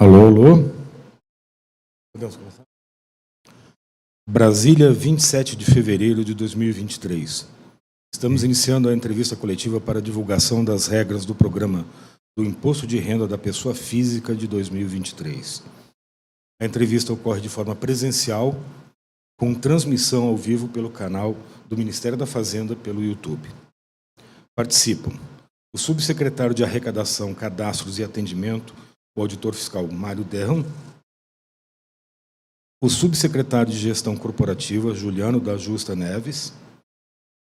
Alô, alô. Podemos começar? Brasília, 27 de fevereiro de 2023. Estamos iniciando a entrevista coletiva para divulgação das regras do programa do Imposto de Renda da Pessoa Física de 2023. A entrevista ocorre de forma presencial, com transmissão ao vivo pelo canal do Ministério da Fazenda pelo YouTube. Participam o subsecretário de Arrecadação, Cadastros e Atendimento, o auditor fiscal Mário Derram, o subsecretário de Gestão Corporativa, Juliano da Justa Neves,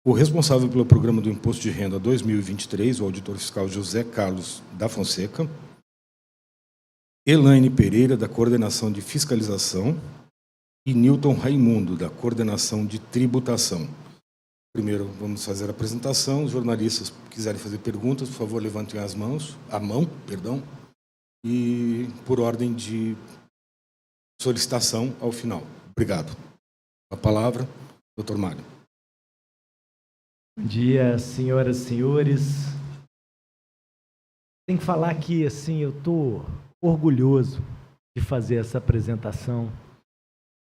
o responsável pelo Programa do Imposto de Renda 2023, o auditor fiscal José Carlos da Fonseca, Elaine Pereira, da Coordenação de Fiscalização, e Newton Raimundo, da Coordenação de Tributação. Primeiro, vamos fazer a apresentação. Os jornalistas que quiserem fazer perguntas, por favor, levantem a mão, e por ordem de solicitação ao final. Obrigado. A palavra, doutor Mário. Bom dia, senhoras e senhores. Tenho que falar que, assim, eu estou orgulhoso de fazer essa apresentação,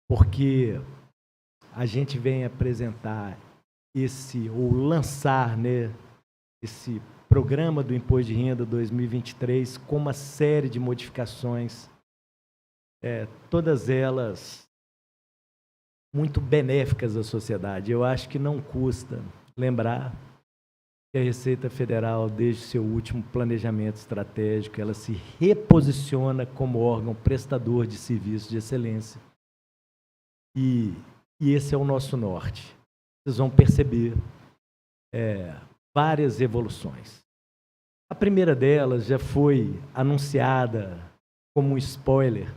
porque a gente vem apresentar ou lançar, né, esse Programa do Imposto de Renda 2023 com uma série de modificações, todas elas muito benéficas à sociedade. Eu acho que não custa lembrar que a Receita Federal, desde seu último planejamento estratégico, ela se reposiciona como órgão prestador de serviços de excelência. E esse é o nosso norte. Vocês vão perceber várias evoluções. A primeira delas já foi anunciada como um spoiler,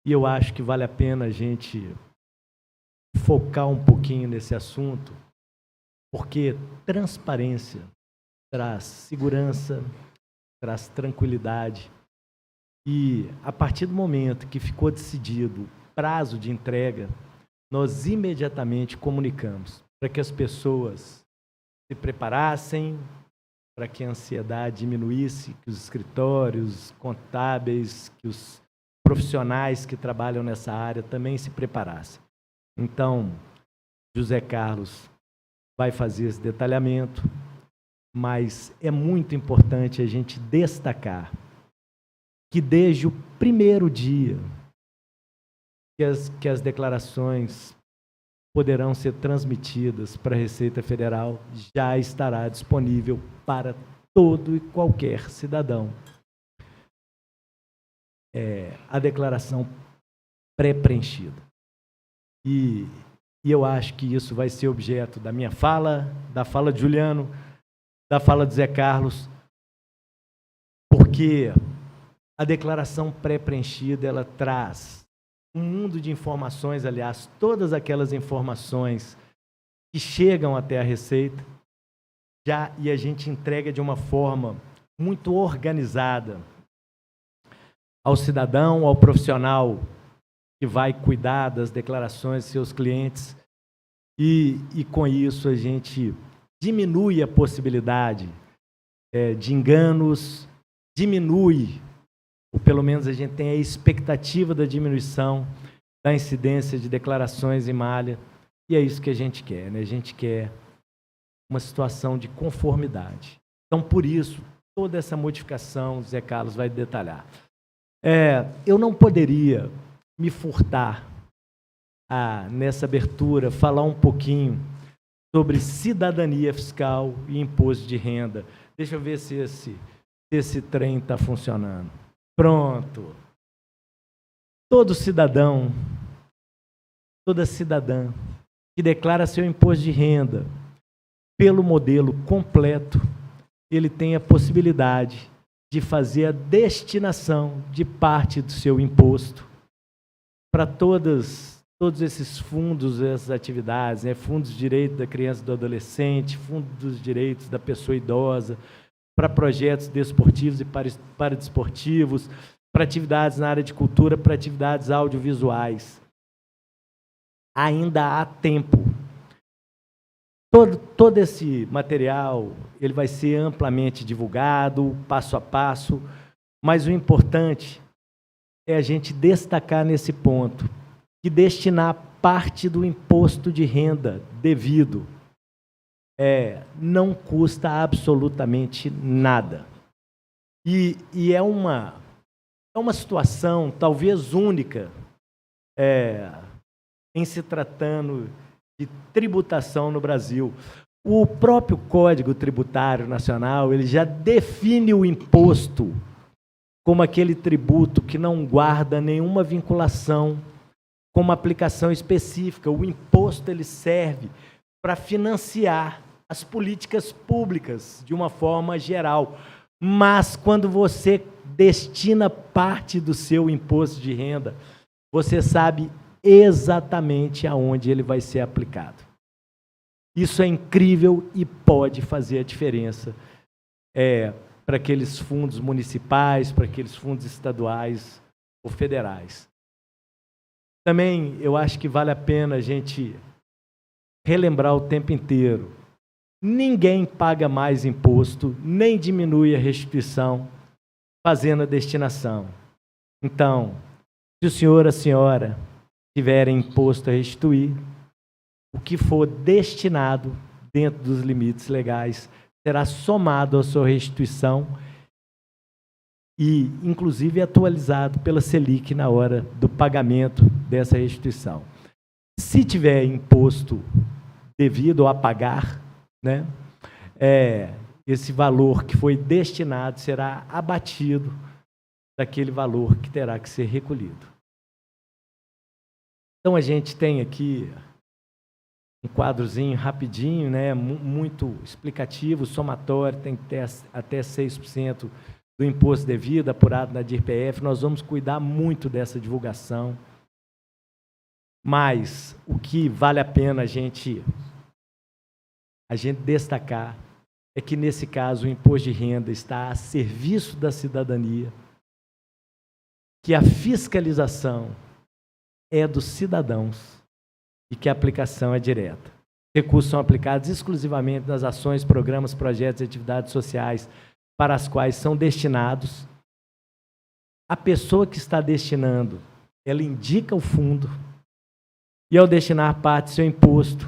e eu acho que vale a pena a gente focar um pouquinho nesse assunto, porque transparência traz segurança, traz tranquilidade, e a partir do momento que ficou decidido o prazo de entrega, nós imediatamente comunicamos para que as pessoas se preparassem, para que a ansiedade diminuísse, que os escritórios contábeis, que os profissionais que trabalham nessa área também se preparassem. Então, José Carlos vai fazer esse detalhamento, mas é muito importante a gente destacar que desde o primeiro dia que as declarações poderão ser transmitidas para a Receita Federal, já estará disponível para todo e qualquer cidadão a declaração pré-preenchida. E eu acho que isso vai ser objeto da minha fala, da fala de Juliano, da fala de Zé Carlos, porque a declaração pré-preenchida, ela traz um mundo de informações, aliás, todas aquelas informações que chegam até a Receita, e a gente entrega de uma forma muito organizada ao cidadão, ao profissional que vai cuidar das declarações de seus clientes, e com isso a gente diminui a possibilidade de enganos, diminui, ou pelo menos a gente tem a expectativa da diminuição da incidência de declarações em malha, e é isso que a gente quer, né? A gente quer uma situação de conformidade. Então, por isso, toda essa modificação, o Zé Carlos vai detalhar. Eu não poderia me furtar nessa abertura, falar um pouquinho sobre cidadania fiscal e imposto de renda. Deixa eu ver se esse trem está funcionando. Pronto. Todo cidadão, toda cidadã que declara seu imposto de renda pelo modelo completo, ele tem a possibilidade de fazer a destinação de parte do seu imposto para todos esses fundos, essas atividades, né? Fundos de direito da criança e do adolescente, fundos dos direitos da pessoa idosa, para projetos desportivos e paradesportivos, para atividades na área de cultura, para atividades audiovisuais. Ainda há tempo. Todo esse material ele vai ser amplamente divulgado, passo a passo, mas o importante é a gente destacar nesse ponto que destinar parte do imposto de renda devido não custa absolutamente nada. E é uma situação talvez única em se tratando de tributação no Brasil. O próprio Código Tributário Nacional ele já define o imposto como aquele tributo que não guarda nenhuma vinculação com uma aplicação específica. O imposto ele serve para financiar as políticas públicas de uma forma geral. Mas quando você destina parte do seu imposto de renda, você sabe exatamente aonde ele vai ser aplicado. Isso é incrível e pode fazer a diferença para aqueles fundos municipais, para aqueles fundos estaduais ou federais. Também eu acho que vale a pena a gente relembrar o tempo inteiro. Ninguém paga mais imposto, nem diminui a restituição fazendo a destinação. Então, se o senhor ou a senhora tiverem imposto a restituir, o que for destinado dentro dos limites legais será somado à sua restituição e, inclusive, atualizado pela Selic na hora do pagamento dessa restituição. Se tiver imposto devido a pagar, né, esse valor que foi destinado será abatido daquele valor que terá que ser recolhido. Então, a gente tem aqui um quadrozinho rapidinho, né, muito explicativo, somatório, tem que ter até 6% do imposto devido, apurado na DIRPF. Nós vamos cuidar muito dessa divulgação. Mas o que vale a pena a gente destacar é que, nesse caso, o imposto de renda está a serviço da cidadania, que a fiscalização é dos cidadãos e que a aplicação é direta. Recursos são aplicados exclusivamente nas ações, programas, projetos e atividades sociais para as quais são destinados. A pessoa que está destinando, ela indica o fundo e, ao destinar parte do seu imposto,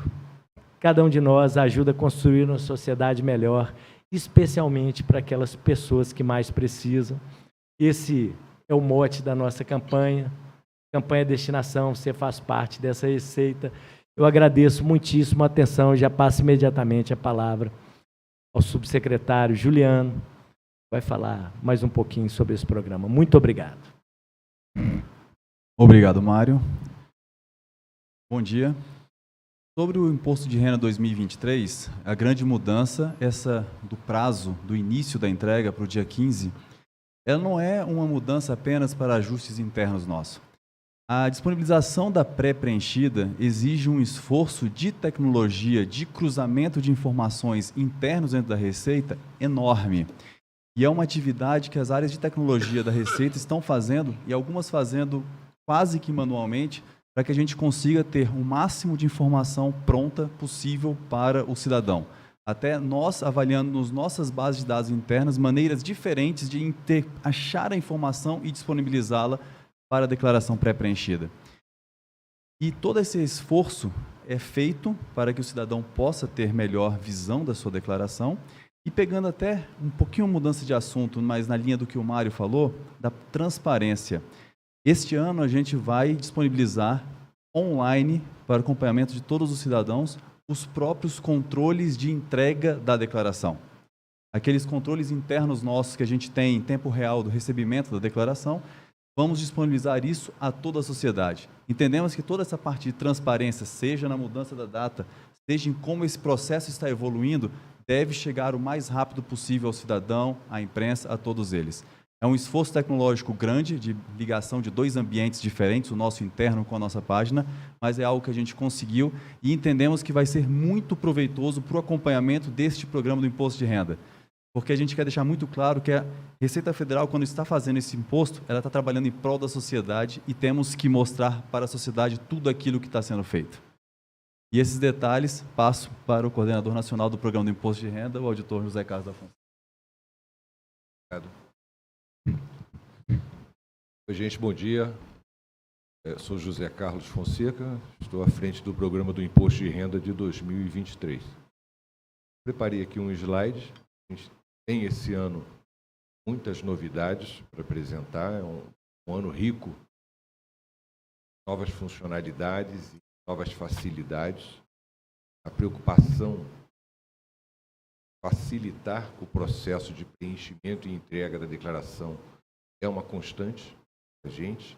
cada um de nós ajuda a construir uma sociedade melhor, especialmente para aquelas pessoas que mais precisam. Esse é o mote da nossa campanha Destinação. Você faz parte dessa receita. Eu agradeço muitíssimo a atenção e já passo imediatamente a palavra ao subsecretário Juliano, que vai falar mais um pouquinho sobre esse programa. Muito obrigado. Obrigado, Mário. Bom dia. Sobre o Imposto de Renda 2023, a grande mudança, essa do prazo do início da entrega para o dia 15, ela não é uma mudança apenas para ajustes internos nossos. A disponibilização da pré-preenchida exige um esforço de tecnologia, de cruzamento de informações internos dentro da Receita enorme. E é uma atividade que as áreas de tecnologia da Receita estão fazendo, e algumas fazendo quase que manualmente, para que a gente consiga ter o máximo de informação pronta possível para o cidadão. Até nós avaliando nas nossas bases de dados internas maneiras diferentes de achar a informação e disponibilizá-la para a declaração pré-preenchida. E todo esse esforço é feito para que o cidadão possa ter melhor visão da sua declaração e, pegando até um pouquinho mudança de assunto, mas na linha do que o Mário falou, da transparência. Este ano a gente vai disponibilizar online para acompanhamento de todos os cidadãos os próprios controles de entrega da declaração. Aqueles controles internos nossos que a gente tem em tempo real do recebimento da declaração, vamos disponibilizar isso a toda a sociedade. Entendemos que toda essa parte de transparência, seja na mudança da data, seja em como esse processo está evoluindo, deve chegar o mais rápido possível ao cidadão, à imprensa, a todos eles. É um esforço tecnológico grande, de ligação de dois ambientes diferentes, o nosso interno com a nossa página, mas é algo que a gente conseguiu e entendemos que vai ser muito proveitoso para o acompanhamento deste programa do Imposto de Renda. Porque a gente quer deixar muito claro que a Receita Federal, quando está fazendo esse imposto, ela está trabalhando em prol da sociedade e temos que mostrar para a sociedade tudo aquilo que está sendo feito. E esses detalhes passo para o coordenador nacional do Programa do Imposto de Renda, o auditor José Carlos da Fonseca. Obrigado. Oi, gente, bom dia. Eu sou José Carlos Fonseca, estou à frente do programa do Imposto de Renda de 2023. Preparei aqui um slide. A gente tem esse ano muitas novidades para apresentar, é um ano rico, novas funcionalidades e novas facilidades. A preocupação facilitar o processo de preenchimento e entrega da declaração é uma constante da gente.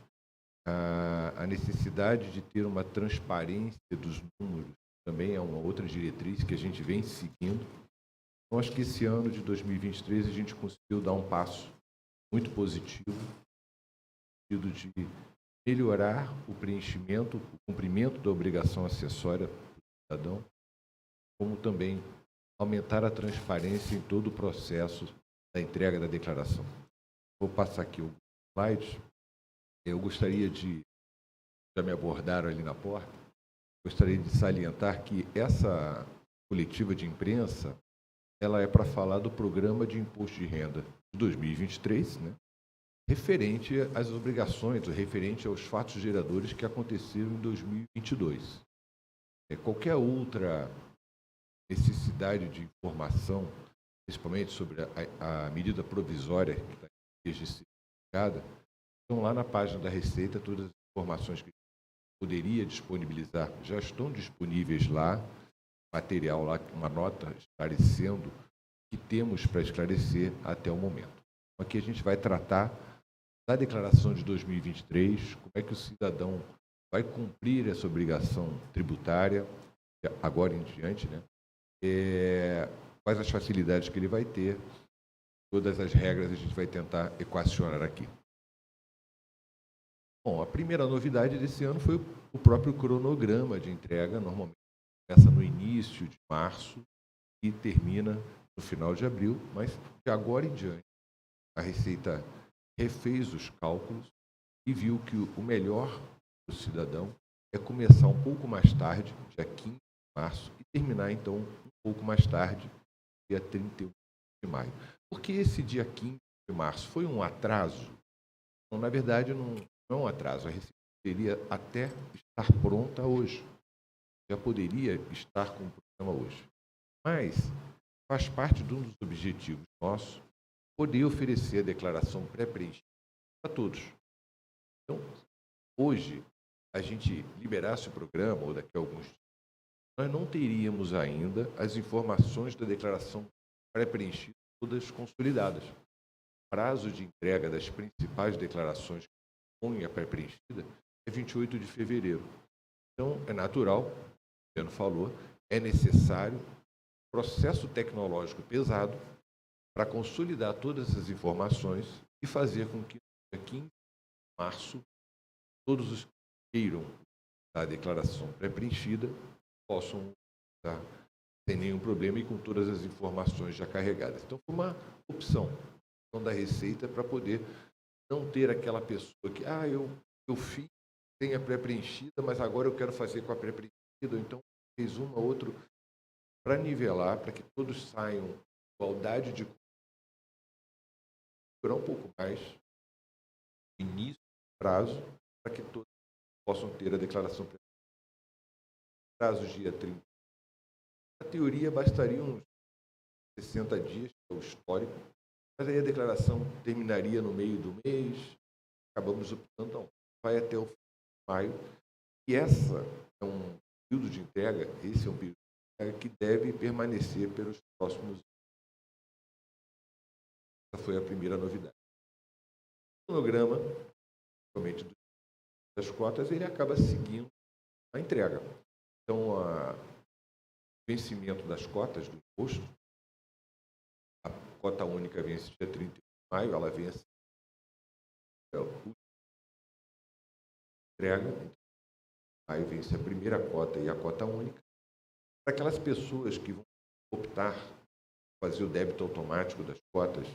A necessidade de ter uma transparência dos números também é uma outra diretriz que a gente vem seguindo. Então, acho que esse ano de 2023 a gente conseguiu dar um passo muito positivo no sentido de melhorar o preenchimento, o cumprimento da obrigação acessória do cidadão, como também aumentar a transparência em todo o processo da entrega da declaração. Vou passar aqui o slide. Eu gostaria de, já me abordaram ali na porta, gostaria de salientar que essa coletiva de imprensa, ela é para falar do programa de imposto de renda de 2023, né? Referente às obrigações, referente aos fatos geradores que aconteceram em 2022. Qualquer outra necessidade de informação, principalmente sobre a medida provisória que está registrada, estão lá na página da Receita, todas as informações que poderia disponibilizar já estão disponíveis lá, material lá, uma nota esclarecendo o que temos para esclarecer até o momento. Aqui a gente vai tratar da declaração de 2023, como é que o cidadão vai cumprir essa obrigação tributária, agora em diante, né? Quais as facilidades que ele vai ter, todas as regras a gente vai tentar equacionar aqui. Bom, a primeira novidade desse ano foi o próprio cronograma de entrega, normalmente começa no início de março e termina no final de abril, mas de agora em diante a Receita refez os cálculos e viu que o melhor para o cidadão é começar um pouco mais tarde, dia 15 de março, e terminar então um pouco mais tarde, dia 31 de maio. Por que esse dia 15 de março? Foi um atraso? Não, na verdade, não é um atraso. A Receita poderia até estar pronta hoje. Já poderia estar com o programa hoje. Mas faz parte de um dos objetivos nossos poder oferecer a declaração pré-preenchida para todos. Então, hoje, a gente liberasse o programa, ou daqui a alguns dias, nós não teríamos ainda as informações da declaração pré-preenchida todas consolidadas. O prazo de entrega das principais declarações que compõem a pré-preenchida é 28 de fevereiro. Então, é natural, o Luciano falou, é necessário processo tecnológico pesado para consolidar todas essas informações e fazer com que, no dia 15 de março, todos os que queiram a declaração pré-preenchida possam estar sem nenhum problema e com todas as informações já carregadas. Então, foi uma opção da Receita para poder não ter aquela pessoa que, eu fiz, tem a pré-preenchida, mas agora eu quero fazer com a pré-preenchida, ou então fez uma, outra, para nivelar, para que todos saiam em igualdade de durar um pouco mais início do prazo, para que todos possam ter a declaração pré-preenchida. Prazo dia 30. Na teoria, bastaria uns 60 dias, que é o histórico, mas aí a declaração terminaria no meio do mês, acabamos optando, não, vai até o fim de maio, e essa é um período de entrega, esse é um período de entrega que deve permanecer pelos próximos anos. Essa foi a primeira novidade. O cronograma, principalmente das cotas, ele acaba seguindo a entrega. Então, o vencimento das cotas do imposto, a cota única vence dia 31 de maio, ela vence entrega, aí vence a primeira cota e a cota única. Para aquelas pessoas que vão optar por fazer o débito automático das cotas,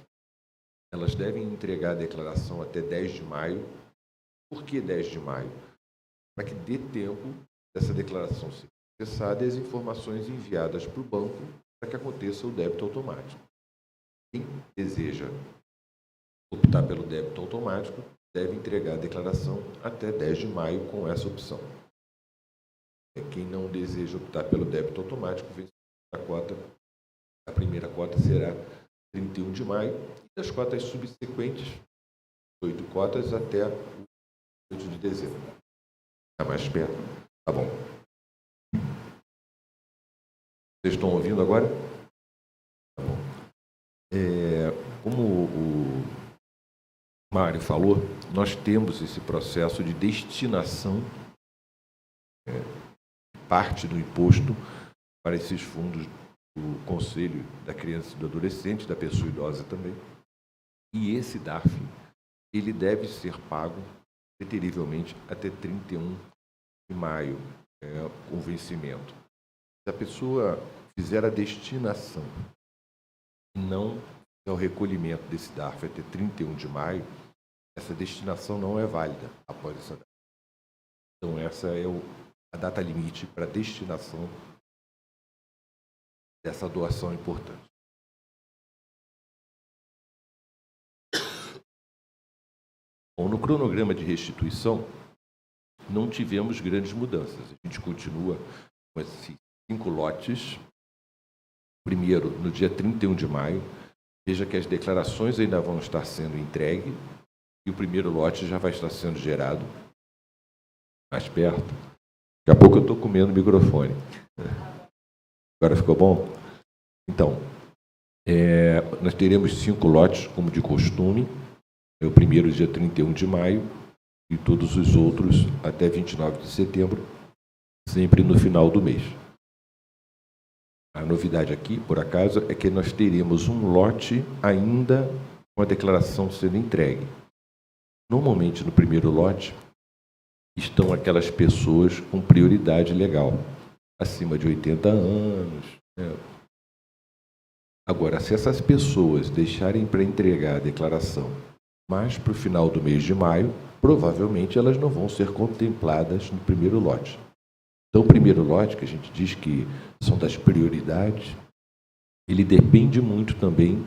elas devem entregar a declaração até 10 de maio. Por que 10 de maio? Para que dê tempo dessa declaração ser processada e as informações enviadas para o banco para que aconteça o débito automático. Quem deseja optar pelo débito automático deve entregar a declaração até 10 de maio com essa opção. Quem não deseja optar pelo débito automático, a primeira cota será 31 de maio e as cotas subsequentes, 8 cotas até 8 de dezembro. Está mais perto? Tá bom. Vocês estão ouvindo agora? Tá bom. Como o Mário falou, nós temos esse processo de destinação parte do imposto para esses fundos do Conselho da Criança e do Adolescente, da pessoa idosa também. E esse DARF, ele deve ser pago preterivelmente até 31 de maio, com vencimento. Se a pessoa fizer a destinação e não o recolhimento desse DARF até 31 de maio, essa destinação não é válida após essa data. Então, essa é a data limite para destinação dessa doação importante. Bom, no cronograma de restituição, não tivemos grandes mudanças. A gente continua com esses 5 lotes. Primeiro, no dia 31 de maio, veja que as declarações ainda vão estar sendo entregues e o primeiro lote já vai estar sendo gerado. Mais perto. Daqui a pouco eu estou comendo o microfone. Agora ficou bom? Então, nós teremos 5 lotes, como de costume. O primeiro dia 31 de maio e todos os outros até 29 de setembro, sempre no final do mês. A novidade aqui, por acaso, é que nós teremos um lote ainda com a declaração sendo entregue. Normalmente, no primeiro lote, estão aquelas pessoas com prioridade legal, acima de 80 anos. Agora, se essas pessoas deixarem para entregar a declaração mais para o final do mês de maio, provavelmente elas não vão ser contempladas no primeiro lote. Então, o primeiro lote, que a gente diz que são das prioridades, ele depende muito também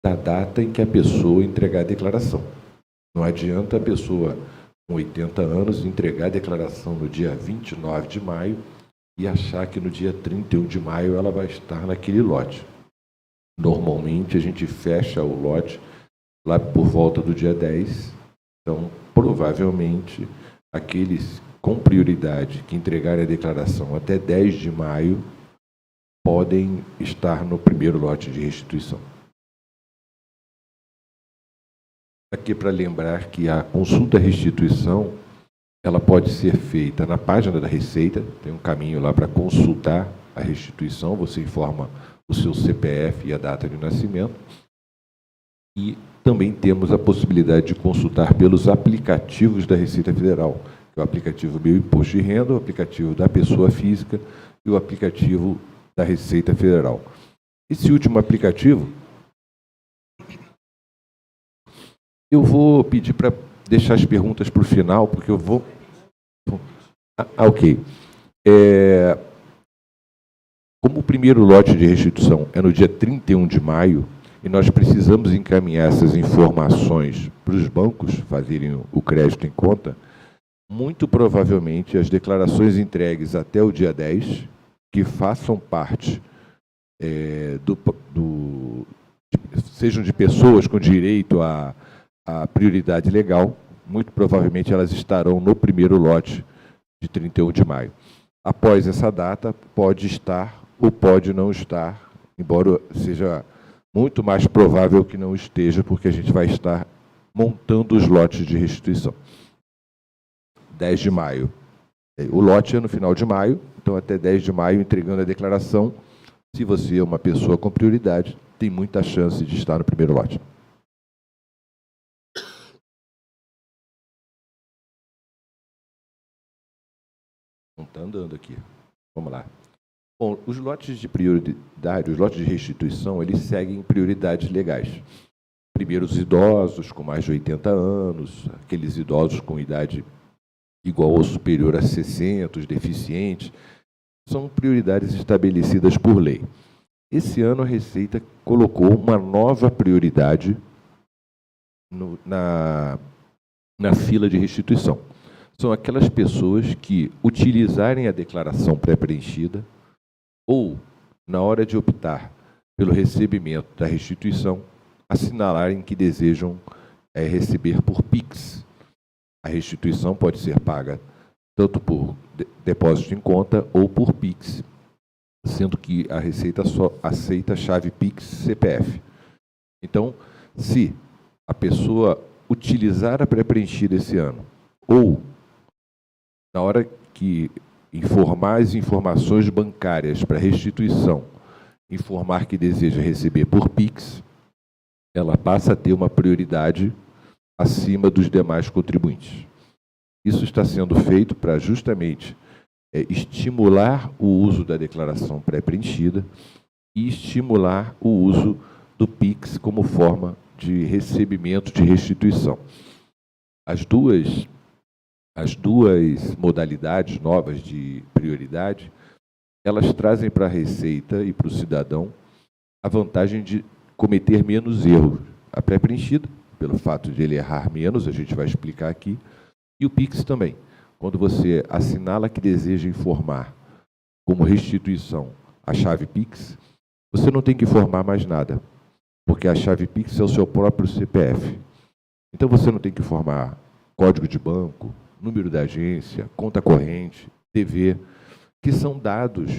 da data em que a pessoa entregar a declaração. Não adianta a pessoa com 80 anos entregar a declaração no dia 29 de maio e achar que no dia 31 de maio ela vai estar naquele lote. Normalmente, a gente fecha o lote lá por volta do dia 10. Então, provavelmente, aqueles com prioridade que entregarem a declaração até 10 de maio podem estar no primeiro lote de restituição. Aqui para lembrar que a consulta restituição ela pode ser feita na página da Receita, tem um caminho lá para consultar a restituição, você informa o seu CPF e a data de nascimento. E também temos a possibilidade de consultar pelos aplicativos da Receita Federal, que é o aplicativo Meu Imposto de Renda, o aplicativo da pessoa física e o aplicativo da Receita Federal. Esse último aplicativo, eu vou pedir para deixar as perguntas para o final, porque eu vou... ok. Como o primeiro lote de restituição é no dia 31 de maio, e nós precisamos encaminhar essas informações para os bancos fazerem o crédito em conta, muito provavelmente as declarações entregues até o dia 10, que façam parte sejam de pessoas com direito à prioridade legal, muito provavelmente elas estarão no primeiro lote de 31 de maio. Após essa data, pode estar ou pode não estar, embora seja muito mais provável que não esteja, porque a gente vai estar montando os lotes de restituição. 10 de maio. O lote é no final de maio, então até 10 de maio, entregando a declaração, se você é uma pessoa com prioridade, tem muita chance de estar no primeiro lote. Não está andando aqui. Vamos lá. Bom, os lotes de prioridade, os lotes de restituição, eles seguem prioridades legais. Primeiro, os idosos com mais de 80 anos, aqueles idosos com idade igual ou superior a 60, os deficientes, são prioridades estabelecidas por lei. Esse ano, a Receita colocou uma nova prioridade na fila de restituição. São aquelas pessoas que utilizarem a declaração pré-preenchida ou, na hora de optar pelo recebimento da restituição, assinalarem que desejam receber por PIX. A restituição pode ser paga tanto por depósito em conta ou por PIX, sendo que a Receita só aceita a chave PIX CPF. Então, se a pessoa utilizar a pré-preenchida esse ano, ou na hora que informar as informações bancárias para restituição, informar que deseja receber por PIX, ela passa a ter uma prioridade acima dos demais contribuintes. Isso está sendo feito para justamente estimular o uso da declaração pré-preenchida e estimular o uso do PIX como forma de recebimento de restituição. As duas modalidades novas de prioridade, elas trazem para a Receita e para o cidadão a vantagem de cometer menos erros. A pré-preenchida, pelo fato de ele errar menos, a gente vai explicar aqui, e o PIX também. Quando você assinala que deseja informar como restituição a chave PIX, você não tem que informar mais nada, porque a chave PIX é o seu próprio CPF. Então você não tem que informar código de banco, número da agência, conta corrente, TV, que são dados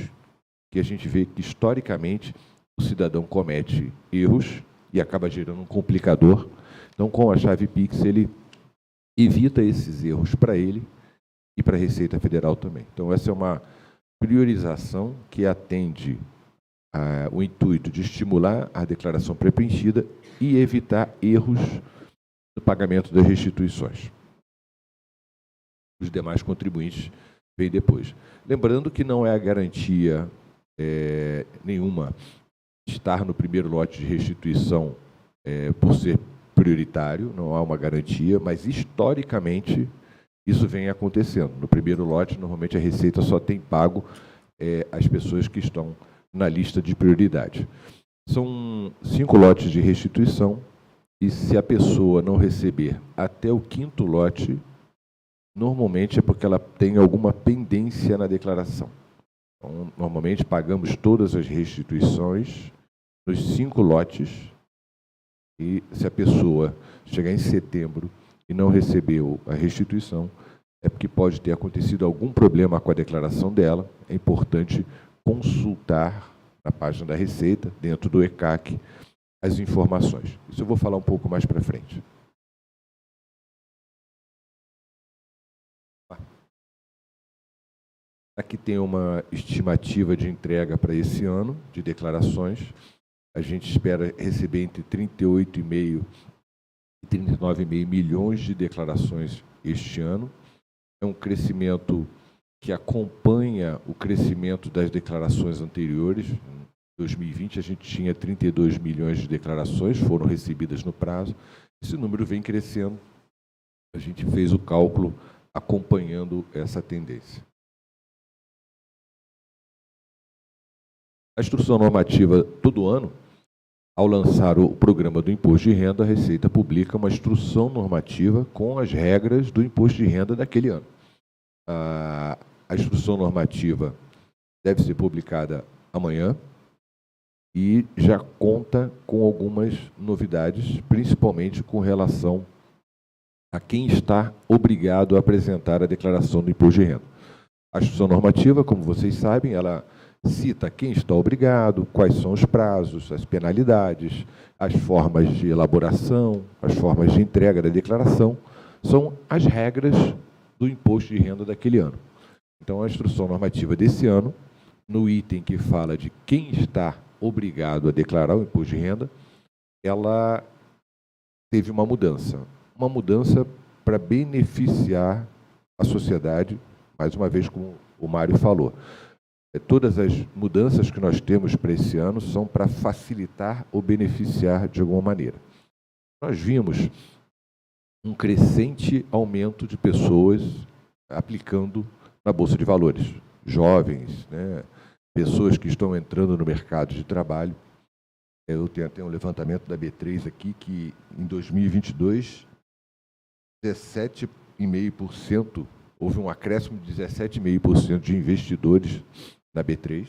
que a gente vê que, historicamente, o cidadão comete erros e acaba gerando um complicador. Então, com a chave PIX, ele evita esses erros para ele e para a Receita Federal também. Então, essa é uma priorização que atende o intuito de estimular a declaração pré-preenchida e evitar erros no pagamento das restituições. Os demais contribuintes vêm depois. Lembrando que não é a garantia nenhuma estar no primeiro lote de restituição por ser prioritário, não há uma garantia, mas historicamente isso vem acontecendo. No primeiro lote, normalmente a Receita só tem pago as pessoas que estão na lista de prioridade. São 5 lotes de restituição e se a pessoa não receber até o 5º lote, normalmente é porque ela tem alguma pendência na declaração. Então, normalmente pagamos todas as restituições nos 5 lotes e se a pessoa chegar em setembro e não recebeu a restituição, é porque pode ter acontecido algum problema com a declaração dela. É importante consultar na página da Receita, dentro do ECAC, as informações. Isso eu vou falar um pouco mais para frente. Aqui tem uma estimativa de entrega para esse ano, de declarações. A gente espera receber entre 38,5 e 39,5 milhões de declarações este ano. É um crescimento que acompanha o crescimento das declarações anteriores. Em 2020, a gente tinha 32 milhões de declarações, foram recebidas no prazo. Esse número vem crescendo. A gente fez o cálculo acompanhando essa tendência. A instrução normativa, todo ano, ao lançar o programa do Imposto de Renda, a Receita publica uma instrução normativa com as regras do Imposto de Renda daquele ano. A instrução normativa deve ser publicada amanhã e já conta com algumas novidades, principalmente com relação a quem está obrigado a apresentar a declaração do Imposto de Renda. A instrução normativa, como vocês sabem, ela cita quem está obrigado, quais são os prazos, as penalidades, as formas de elaboração, as formas de entrega da declaração, são as regras do imposto de renda daquele ano. Então, a instrução normativa desse ano, no item que fala de quem está obrigado a declarar o imposto de renda, ela teve uma mudança para beneficiar a sociedade, mais uma vez, como o Mário falou. Todas as mudanças que nós temos para esse ano são para facilitar ou beneficiar de alguma maneira. Nós vimos um crescente aumento de pessoas aplicando na Bolsa de Valores. Jovens, né? Pessoas que estão entrando no mercado de trabalho. Eu tenho até um levantamento da B3 aqui, que em 2022, 17,5%, houve um acréscimo de 17,5% de investidores na B3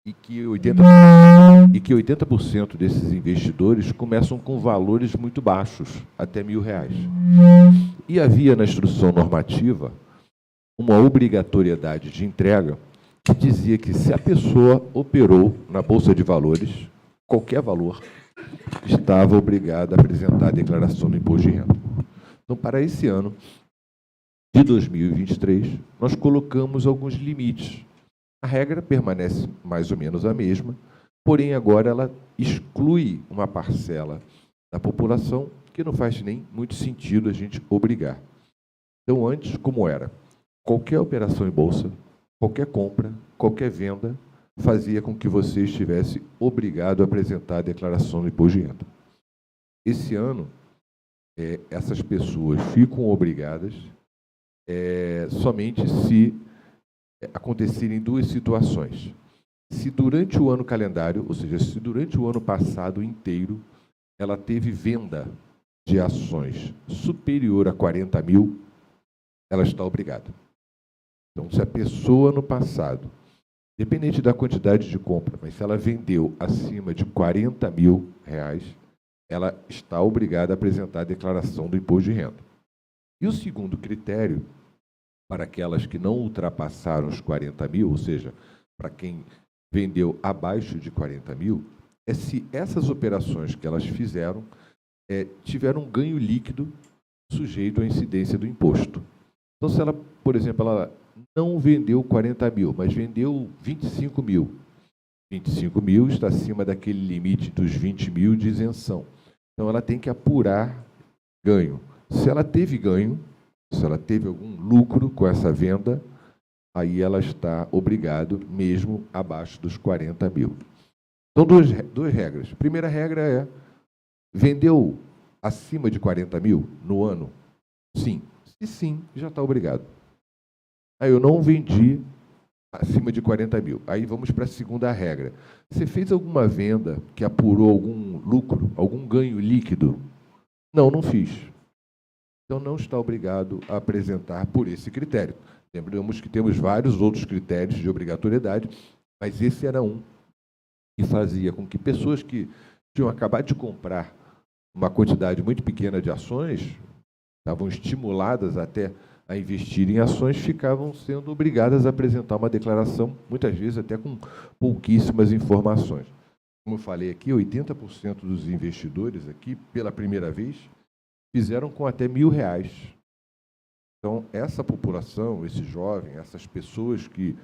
e que 80% desses investidores começam com valores muito baixos, até R$1.000. E havia na instrução normativa uma obrigatoriedade de entrega que dizia que se a pessoa operou na Bolsa de Valores, qualquer valor, estava obrigada a apresentar a declaração do imposto de renda. Então, para esse ano de 2023, nós colocamos alguns limites. A regra permanece mais ou menos a mesma, porém agora ela exclui uma parcela da população que não faz nem muito sentido a gente obrigar. Então, antes, como era? Qualquer operação em bolsa, qualquer compra, qualquer venda, fazia com que você estivesse obrigado a apresentar a declaração do imposto de renda. Esse ano, essas pessoas ficam obrigadas somente se acontecerem duas situações. Se durante o ano calendário, ou seja, se durante o ano passado inteiro, ela teve venda de ações superior a 40 mil, ela está obrigada. Então, se a pessoa no passado, independente da quantidade de compra, mas se ela vendeu acima de R$40 mil, ela está obrigada a apresentar a declaração do imposto de renda. E o segundo critério, para aquelas que não ultrapassaram os 40 mil, ou seja, para quem vendeu abaixo de 40 mil, é se essas operações que elas fizeram tiveram um ganho líquido sujeito à incidência do imposto. Então, se ela, por exemplo, ela não vendeu 40 mil, mas vendeu 25 mil. 25 mil está acima daquele limite dos 20 mil de isenção. Então, ela tem que apurar ganho. Se ela teve ganho, se ela teve algum lucro com essa venda, aí ela está obrigada, mesmo abaixo dos 40 mil. Então, duas regras. Primeira regra é, vendeu acima de 40 mil no ano? Sim. Se sim, já está obrigado. Aí eu não vendi acima de 40 mil. Aí vamos para a segunda regra. Você fez alguma venda que apurou algum lucro, algum ganho líquido? Não, não fiz. Então não está obrigado a apresentar por esse critério. Lembramos que temos vários outros critérios de obrigatoriedade, mas esse era um que fazia com que pessoas que tinham acabado de comprar uma quantidade muito pequena de ações, estavam estimuladas até a investir em ações, ficavam sendo obrigadas a apresentar uma declaração, muitas vezes até com pouquíssimas informações. Como eu falei aqui, 80% dos investidores aqui, pela primeira vez, fizeram com até R$1.000. Então, essa população, esse jovem, essas pessoas que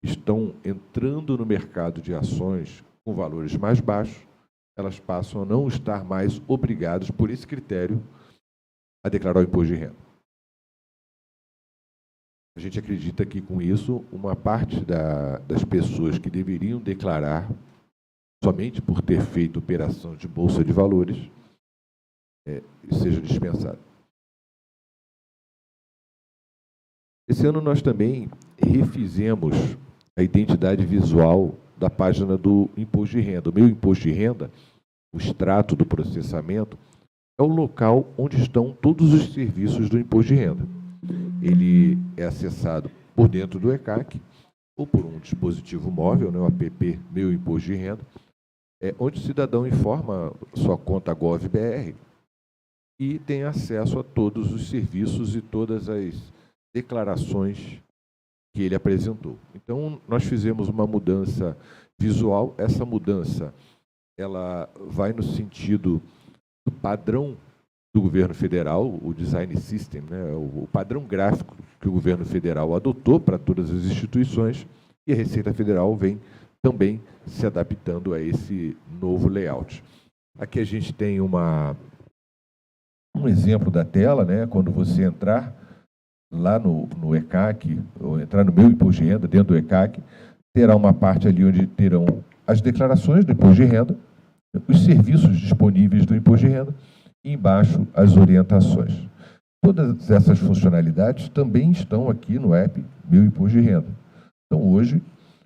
estão entrando no mercado de ações com valores mais baixos, elas passam a não estar mais obrigadas, por esse critério, a declarar o imposto de renda. A gente acredita que, com isso, uma parte das pessoas que deveriam declarar somente por ter feito operação de bolsa de valores seja dispensada. Esse ano nós também refizemos a identidade visual da página do imposto de renda. O meu imposto de renda, o extrato do processamento, é o local onde estão todos os serviços do imposto de renda. Ele é acessado por dentro do ECAC ou por um dispositivo móvel, o app Meu Imposto de Renda, onde o cidadão informa sua conta Gov.br e tem acesso a todos os serviços e todas as declarações que ele apresentou. Então, nós fizemos uma mudança visual. Essa mudança ela vai no sentido do padrão do governo federal, o design system, o padrão gráfico que o governo federal adotou para todas as instituições, e a Receita Federal vem também se adaptando a esse novo layout. Aqui a gente tem um exemplo da tela, quando você entrar lá no ECAC, ou entrar no Meu Imposto de Renda, dentro do ECAC, terá uma parte ali onde terão as declarações do imposto de renda, os serviços disponíveis do imposto de renda, e embaixo as orientações. Todas essas funcionalidades também estão aqui no app Meu Imposto de Renda. Então, hoje,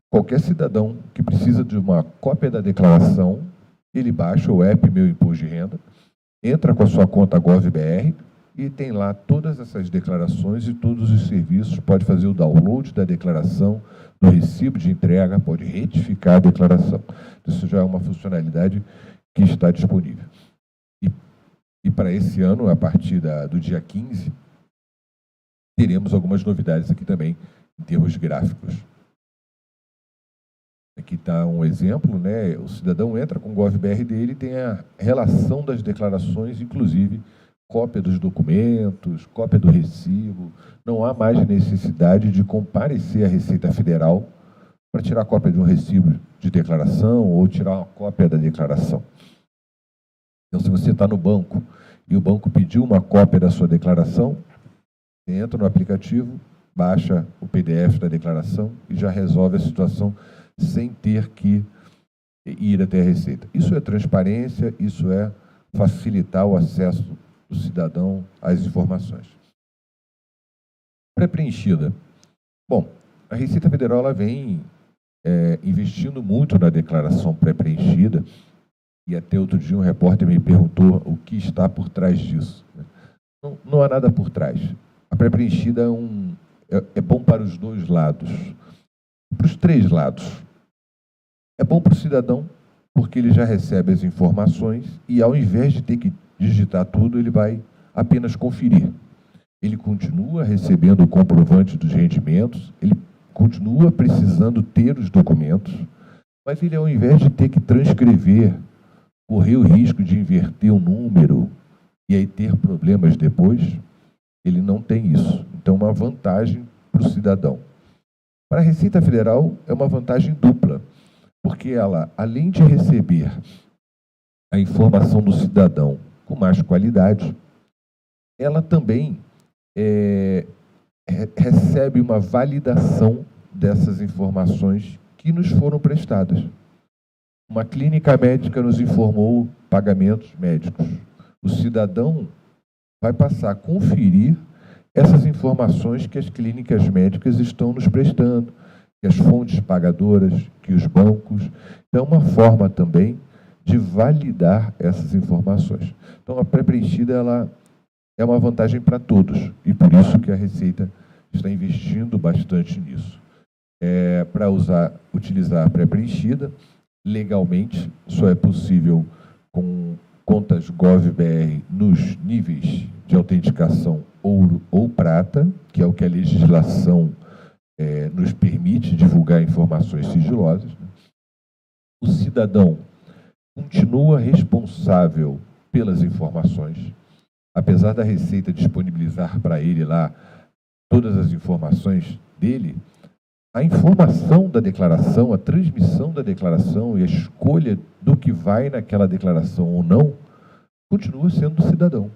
qualquer cidadão que precisa de uma cópia da declaração, ele baixa o app Meu Imposto de Renda, entra com a sua conta GovBR e tem lá todas essas declarações e todos os serviços, pode fazer o download da declaração, do recibo de entrega, pode retificar a declaração. Isso já é uma funcionalidade que está disponível. E para esse ano, a partir do dia 15, teremos algumas novidades aqui também, em termos gráficos. Aqui está um exemplo, né? O cidadão entra com o GovBR dele, tem a relação das declarações, inclusive cópia dos documentos, cópia do recibo. Não há mais necessidade de comparecer à Receita Federal para tirar cópia de um recibo de declaração ou tirar uma cópia da declaração. Então, se você está no banco e o banco pediu uma cópia da sua declaração, você entra no aplicativo, baixa o PDF da declaração e já resolve a situação sem ter que ir até a Receita. Isso é transparência, isso é facilitar o acesso do cidadão às informações. Pré-preenchida. Bom, a Receita Federal ela vem investindo muito na declaração pré-preenchida e até outro dia um repórter me perguntou o que está por trás disso. Não há nada por trás. A pré-preenchida é bom para os dois lados, para os três lados. É bom para o cidadão, porque ele já recebe as informações e, ao invés de ter que digitar tudo, ele vai apenas conferir. Ele continua recebendo o comprovante dos rendimentos, ele continua precisando ter os documentos, mas ele, ao invés de ter que transcrever, correr o risco de inverter o número e aí ter problemas depois, ele não tem isso. Então, é uma vantagem para o cidadão. Para a Receita Federal, é uma vantagem dupla, porque ela, além de receber a informação do cidadão com mais qualidade, ela também recebe uma validação dessas informações que nos foram prestadas. Uma clínica médica nos informou pagamentos médicos. O cidadão vai passar a conferir essas informações que as clínicas médicas estão nos prestando, que as fontes pagadoras, que os bancos. Então, é uma forma também de validar essas informações. Então, a pré-preenchida ela é uma vantagem para todos, e por isso que a Receita está investindo bastante nisso. Para utilizar a pré-preenchida, legalmente, só é possível com contas GovBR nos níveis de autenticação ouro ou prata, que é o que a legislação nos permite divulgar informações sigilosas. O cidadão continua responsável pelas informações, apesar da Receita disponibilizar para ele lá todas as informações dele, a informação da declaração, a transmissão da declaração e a escolha do que vai naquela declaração ou não, continua sendo do cidadão.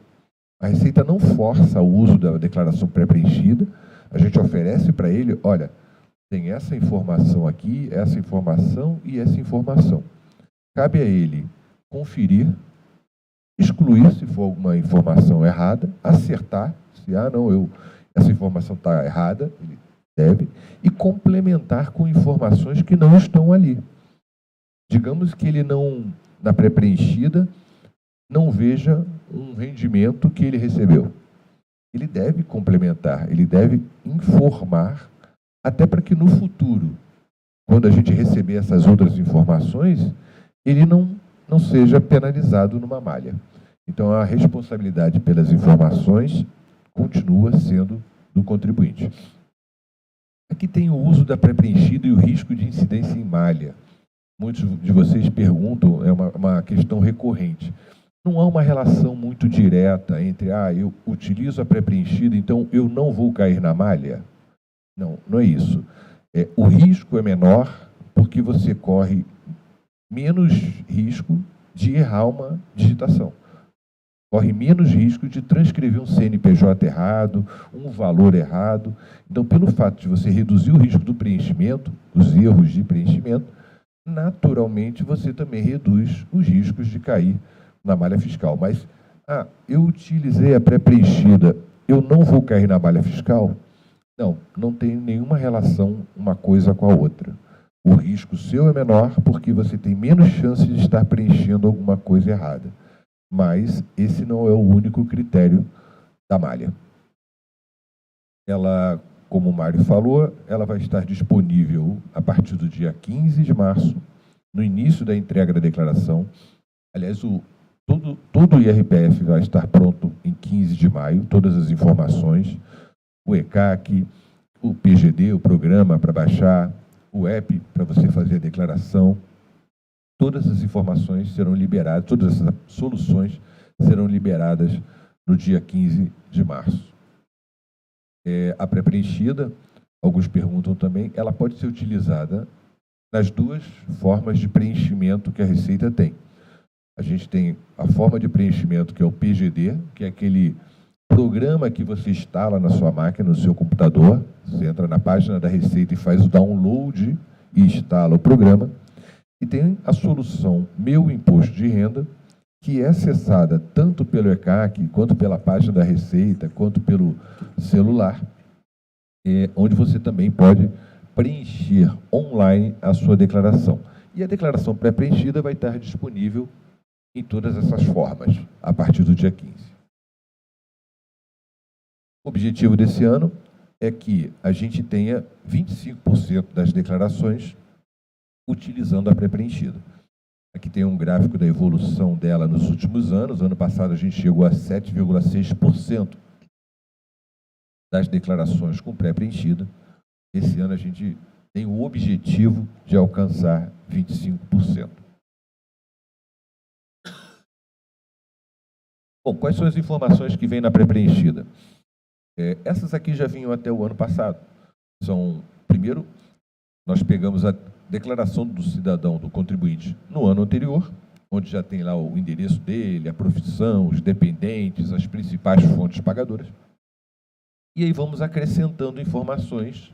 A Receita não força o uso da declaração pré-preenchida, a gente oferece para ele, olha, tem essa informação aqui, essa informação e essa informação. Cabe a ele conferir, excluir se for alguma informação errada, acertar, se essa informação está errada, ele deve, e complementar com informações que não estão ali. Digamos que ele não, na pré-preenchida, não veja um rendimento que ele recebeu. Ele deve complementar, ele deve informar, até para que no futuro, quando a gente receber essas outras informações, ele não seja penalizado numa malha. Então, a responsabilidade pelas informações continua sendo do contribuinte. Aqui tem o uso da pré-preenchida e o risco de incidência em malha. Muitos de vocês perguntam, é uma questão recorrente. Não há uma relação muito direta entre, eu utilizo a pré-preenchida, então eu não vou cair na malha? Não é isso. O risco é menor porque você corre menos risco de errar uma digitação. Corre menos risco de transcrever um CNPJ errado, um valor errado. Então, pelo fato de você reduzir o risco do preenchimento, os erros de preenchimento, naturalmente você também reduz os riscos de cair na malha fiscal. Mas, eu utilizei a pré-preenchida, eu não vou cair na malha fiscal? Não tem nenhuma relação uma coisa com a outra. O risco seu é menor porque você tem menos chance de estar preenchendo alguma coisa errada. mas esse não é o único critério da malha. Ela, como o Mário falou, ela vai estar disponível a partir do dia 15 de março, no início da entrega da declaração. Aliás, todo o IRPF vai estar pronto em 15 de maio, todas as informações, o ECAC, o PGD, o programa para baixar, o app para você fazer a declaração. Todas as informações serão liberadas, todas as soluções serão liberadas no dia 15 de março. A pré-preenchida, alguns perguntam também, ela pode ser utilizada nas duas formas de preenchimento que a Receita tem. A gente tem a forma de preenchimento que é o PGD, que é aquele programa que você instala na sua máquina, no seu computador. Você entra na página da Receita e faz o download e instala o programa. E tem a solução Meu Imposto de Renda, que é acessada tanto pelo ECAC, quanto pela página da Receita, quanto pelo celular, onde você também pode preencher online a sua declaração. E a declaração pré-preenchida vai estar disponível em todas essas formas, a partir do dia 15. O objetivo desse ano é que a gente tenha 25% das declarações utilizando a pré-preenchida. Aqui tem um gráfico da evolução dela nos últimos anos. Ano passado a gente chegou a 7,6% das declarações com pré-preenchida. Esse ano a gente tem o objetivo de alcançar 25%. Bom, quais são as informações que vêm na pré-preenchida? Essas aqui já vinham até o ano passado. Primeiro, nós pegamos a declaração do cidadão, do contribuinte, no ano anterior, onde já tem lá o endereço dele, a profissão, os dependentes, as principais fontes pagadoras. E aí vamos acrescentando informações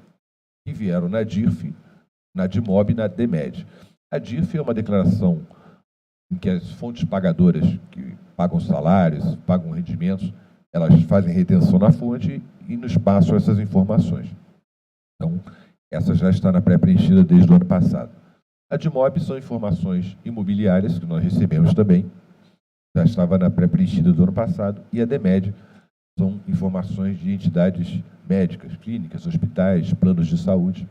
que vieram na DIRF, na DIMOB e na DEMED. A DIRF é uma declaração em que as fontes pagadoras, que pagam salários, pagam rendimentos, elas fazem retenção na fonte e nos passam essas informações. Então, essa já está na pré-preenchida desde o ano passado. A DIMOB são informações imobiliárias, que nós recebemos também, já estava na pré-preenchida do ano passado, e a DEMED são informações de entidades médicas, clínicas, hospitais, planos de saúde,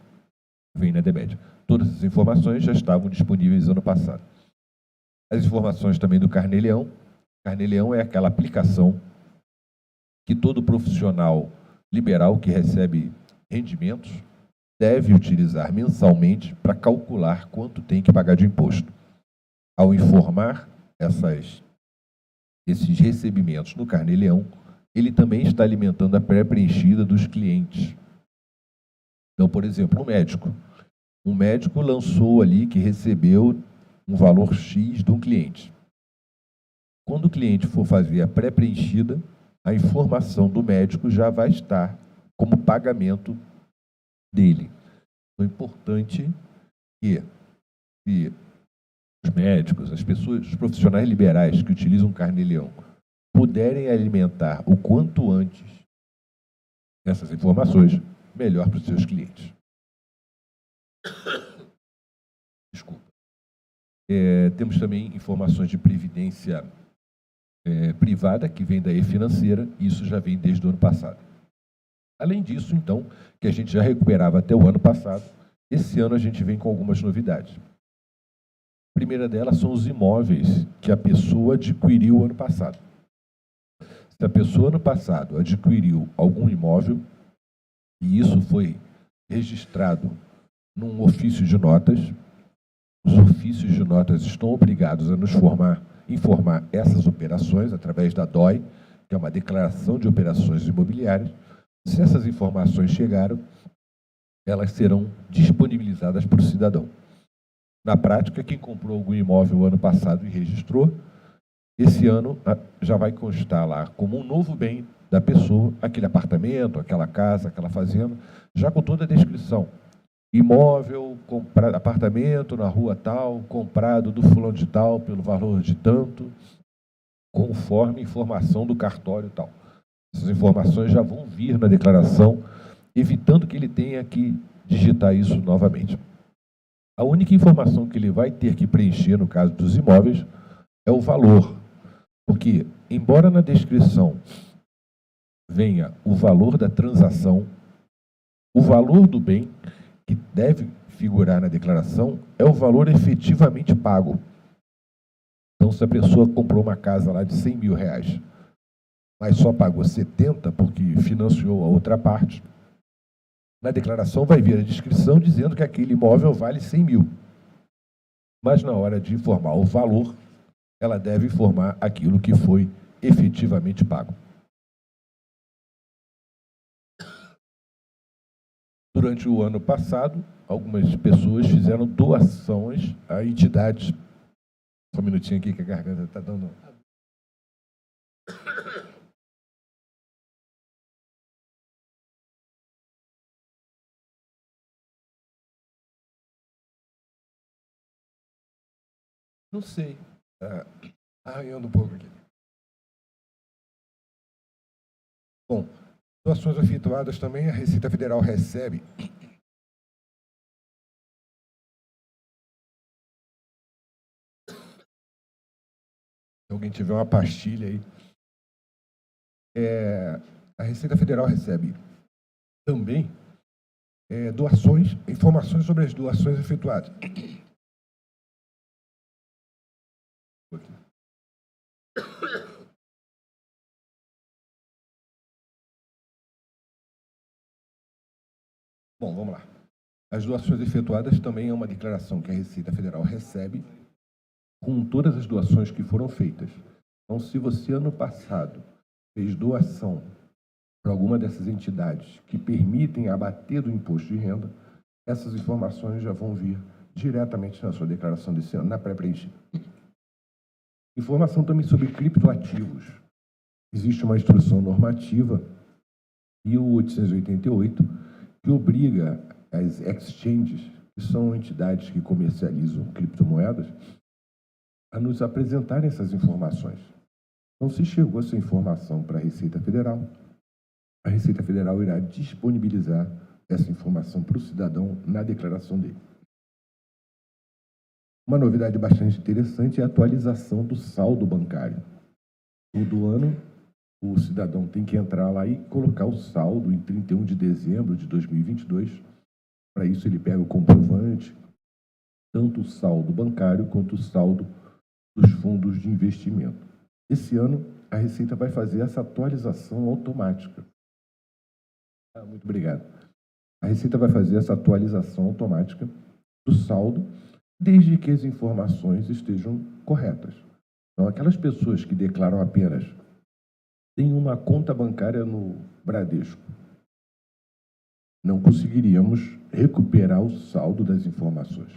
vem na DEMED. Todas as informações já estavam disponíveis no ano passado. As informações também do Carnê-Leão. Carnê-Leão é aquela aplicação que todo profissional liberal que recebe rendimentos deve utilizar mensalmente para calcular quanto tem que pagar de imposto. Ao informar esses recebimentos no Carnê-Leão, ele também está alimentando a pré-preenchida dos clientes. Então, por exemplo, um médico lançou ali que recebeu um valor X de um cliente. Quando o cliente for fazer a pré-preenchida, a informação do médico já vai estar como pagamento dele. Então, é importante que os médicos, as pessoas, os profissionais liberais que utilizam o Carnê-Leão puderem alimentar o quanto antes essas informações, melhor para os seus clientes. Desculpa. Temos também informações de previdência privada, que vem da E-Financeira, e isso já vem desde o ano passado. Além disso, então, que a gente já recuperava até o ano passado, esse ano a gente vem com algumas novidades. A primeira delas são os imóveis que a pessoa adquiriu ano passado. Se a pessoa ano passado adquiriu algum imóvel, e isso foi registrado num ofício de notas, os ofícios de notas estão obrigados a nos informar essas operações através da DOI, que é uma declaração de operações imobiliárias. Se essas informações chegaram, elas serão disponibilizadas para o cidadão. Na prática, quem comprou algum imóvel ano passado e registrou, esse ano já vai constar lá como um novo bem da pessoa, aquele apartamento, aquela casa, aquela fazenda, já com toda a descrição. Imóvel, apartamento na rua tal, comprado do fulano de tal, pelo valor de tanto, conforme informação do cartório tal. Essas informações já vão vir na declaração, evitando que ele tenha que digitar isso novamente. A única informação que ele vai ter que preencher, no caso dos imóveis, é o valor. Porque, embora na descrição venha o valor da transação, o valor do bem que deve figurar na declaração é o valor efetivamente pago. Então, se a pessoa comprou uma casa lá de 100 mil reais, mas só pagou 70 porque financiou a outra parte, na declaração vai vir a descrição dizendo que aquele imóvel vale 100 mil. Mas na hora de informar o valor, ela deve informar aquilo que foi efetivamente pago. Durante o ano passado, algumas pessoas fizeram doações a entidades. Só um minutinho aqui que a garganta está dando. Não sei. Está arranhando um pouco aqui. Bom, doações efetuadas também a Receita Federal recebe. Se alguém tiver uma pastilha aí. A Receita Federal recebe também doações, informações sobre as doações efetuadas. Bom, vamos lá. As doações efetuadas também é uma declaração que a Receita Federal recebe com todas as doações que foram feitas. Então, se você ano passado fez doação para alguma dessas entidades que permitem abater do imposto de renda, essas informações já vão vir diretamente na sua declaração desse ano, na pré-preenchida. Informação também sobre criptoativos. Existe uma instrução normativa, e o 888, que obriga as exchanges, que são entidades que comercializam criptomoedas, a nos apresentarem essas informações. Então, se chegou essa informação para a Receita Federal irá disponibilizar essa informação para o cidadão na declaração dele. Uma novidade bastante interessante é a atualização do saldo bancário. Todo ano, o cidadão tem que entrar lá e colocar o saldo em 31 de dezembro de 2022. Para isso, ele pega o comprovante, tanto o saldo bancário quanto o saldo dos fundos de investimento. Esse ano, a Receita vai fazer essa atualização automática. Muito obrigado. A Receita vai fazer essa atualização automática do saldo, desde que as informações estejam corretas. Então, aquelas pessoas que declaram apenas tem uma conta bancária no Bradesco, não conseguiríamos recuperar o saldo das informações.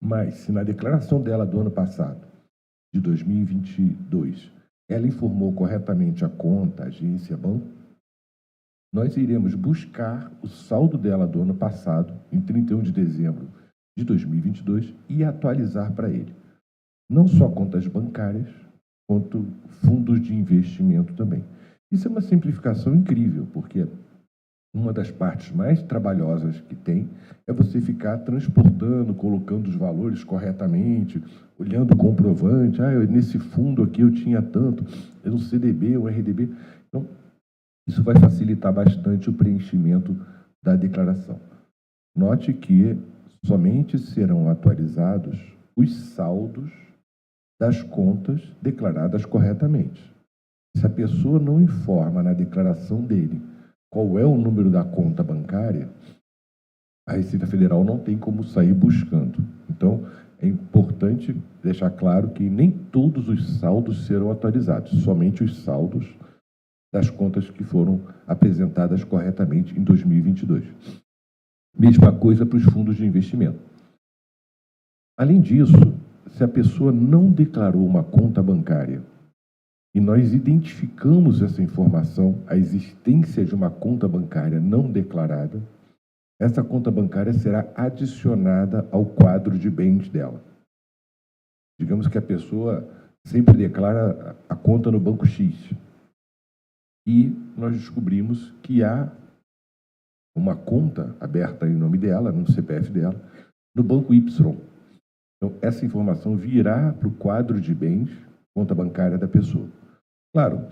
Mas, se na declaração dela do ano passado, de 2022, ela informou corretamente a conta, agência, banco, nós iremos buscar o saldo dela do ano passado, em 31 de dezembro de 2022, e atualizar para ele. Não só contas bancárias, quanto fundos de investimento também. Isso é uma simplificação incrível, porque uma das partes mais trabalhosas que tem é você ficar transportando, colocando os valores corretamente, olhando o comprovante, nesse fundo aqui eu tinha tanto, é um CDB, um RDB. Então, isso vai facilitar bastante o preenchimento da declaração. Note que somente serão atualizados os saldos das contas declaradas corretamente. Se a pessoa não informa na declaração dele qual é o número da conta bancária, a Receita Federal não tem como sair buscando. Então, é importante deixar claro que nem todos os saldos serão atualizados, somente os saldos das contas que foram apresentadas corretamente em 2022. Mesma coisa para os fundos de investimento. Além disso, se a pessoa não declarou uma conta bancária e nós identificamos essa informação, a existência de uma conta bancária não declarada, essa conta bancária será adicionada ao quadro de bens dela. Digamos que a pessoa sempre declara a conta no banco X. E nós descobrimos que há uma conta aberta em nome dela, no CPF dela, no banco Y. Então, essa informação virá para o quadro de bens conta bancária da pessoa. Claro,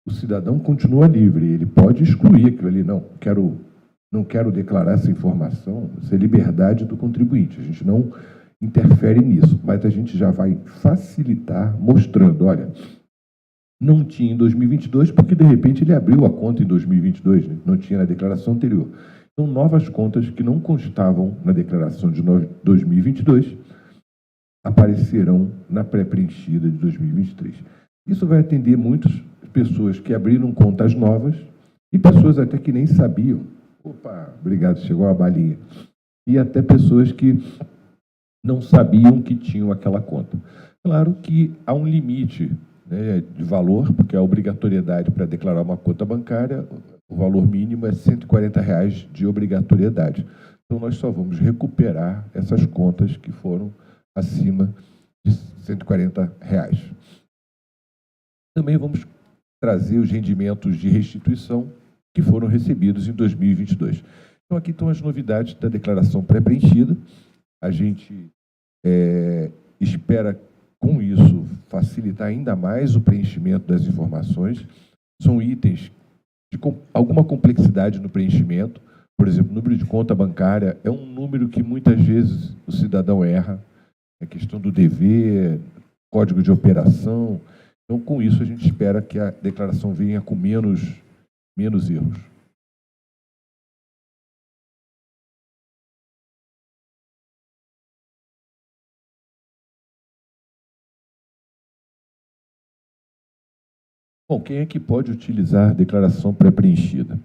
o cidadão continua livre, ele pode excluir aquilo ali. Não quero declarar essa informação, isso é liberdade do contribuinte. A gente não interfere nisso, mas a gente já vai facilitar mostrando, olha, não tinha em 2022 porque, de repente, ele abriu a conta em 2022, né? Não tinha na declaração anterior. Então, novas contas que não constavam na declaração de 2022 aparecerão na pré-preenchida de 2023. Isso vai atender muitas pessoas que abriram contas novas e pessoas até que nem sabiam. Opa, obrigado, chegou a balinha. E até pessoas que não sabiam que tinham aquela conta. Claro que há um limite, né, de valor, porque a obrigatoriedade para declarar uma conta bancária, o valor mínimo é R$ 140 de obrigatoriedade. Então, nós só vamos recuperar essas contas que foram acima de R$ 140. Também vamos trazer os rendimentos de restituição que foram recebidos em 2022. Então, aqui estão as novidades da declaração pré-preenchida. A gente espera, com isso, facilitar ainda mais o preenchimento das informações. São itens de alguma complexidade no preenchimento. Por exemplo, o número de conta bancária é um número que muitas vezes o cidadão erra. A questão do dever, código de operação. Então, com isso, a gente espera que a declaração venha com menos erros. Bom, quem é que pode utilizar a declaração pré-preenchida?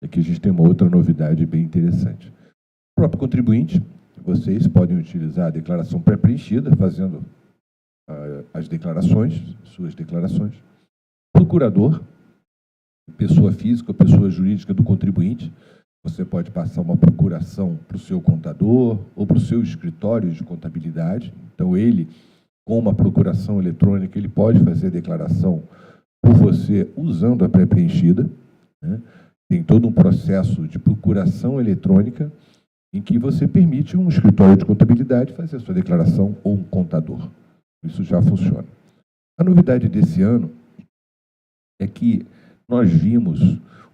Aqui a gente tem uma outra novidade bem interessante. O próprio contribuinte, vocês podem utilizar a declaração pré-preenchida, fazendo as declarações, suas declarações. Procurador, pessoa física ou pessoa jurídica do contribuinte, você pode passar uma procuração para o seu contador ou para o seu escritório de contabilidade. Então, ele, com uma procuração eletrônica, ele pode fazer a declaração por você usando a pré-preenchida, né? Tem todo um processo de procuração eletrônica em que você permite um escritório de contabilidade fazer a sua declaração ou um contador. Isso já funciona. A novidade desse ano é que nós vimos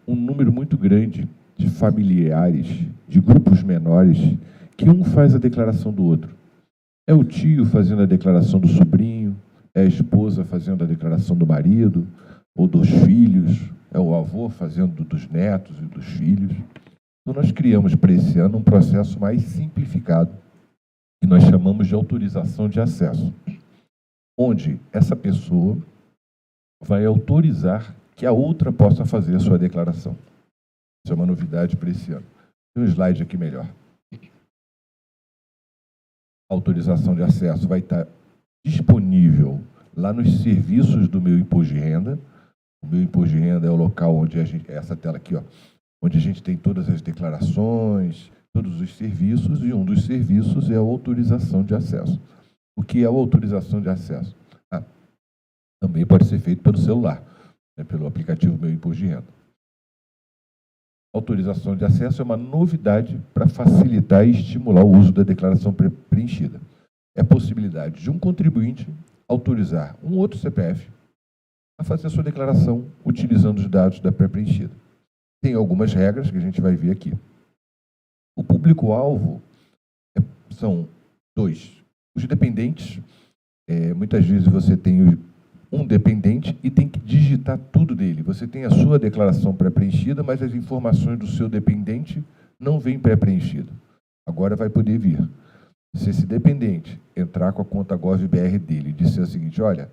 um número muito grande de familiares, de grupos menores, que um faz a declaração do outro. É o tio fazendo a declaração do sobrinho, é a esposa fazendo a declaração do marido ou dos filhos, é o avô fazendo dos netos e dos filhos. Então, nós criamos para esse ano um processo mais simplificado, que nós chamamos de autorização de acesso, onde essa pessoa vai autorizar que a outra possa fazer a sua declaração. Isso é uma novidade para esse ano. Tem um slide aqui melhor. A autorização de acesso vai estar disponível lá nos serviços do Meu Imposto de Renda. O Meu Imposto de Renda é o local onde a gente, essa tela aqui, ó, onde a gente tem todas as declarações, todos os serviços, e um dos serviços é a autorização de acesso. O que é a autorização de acesso? Também pode ser feito pelo celular, né, pelo aplicativo Meu Imposto de Renda. Autorização de acesso é uma novidade para facilitar e estimular o uso da declaração preenchida. É a possibilidade de um contribuinte autorizar um outro CPF a fazer a sua declaração utilizando os dados da pré-preenchida. Tem algumas regras que a gente vai ver aqui. O público-alvo são dois. Os dependentes, muitas vezes você tem um dependente e tem que digitar tudo dele. Você tem a sua declaração pré-preenchida, mas as informações do seu dependente não vêm pré-preenchida. Agora vai poder vir. Se esse dependente entrar com a conta Gov.br dele e disser o seguinte, olha,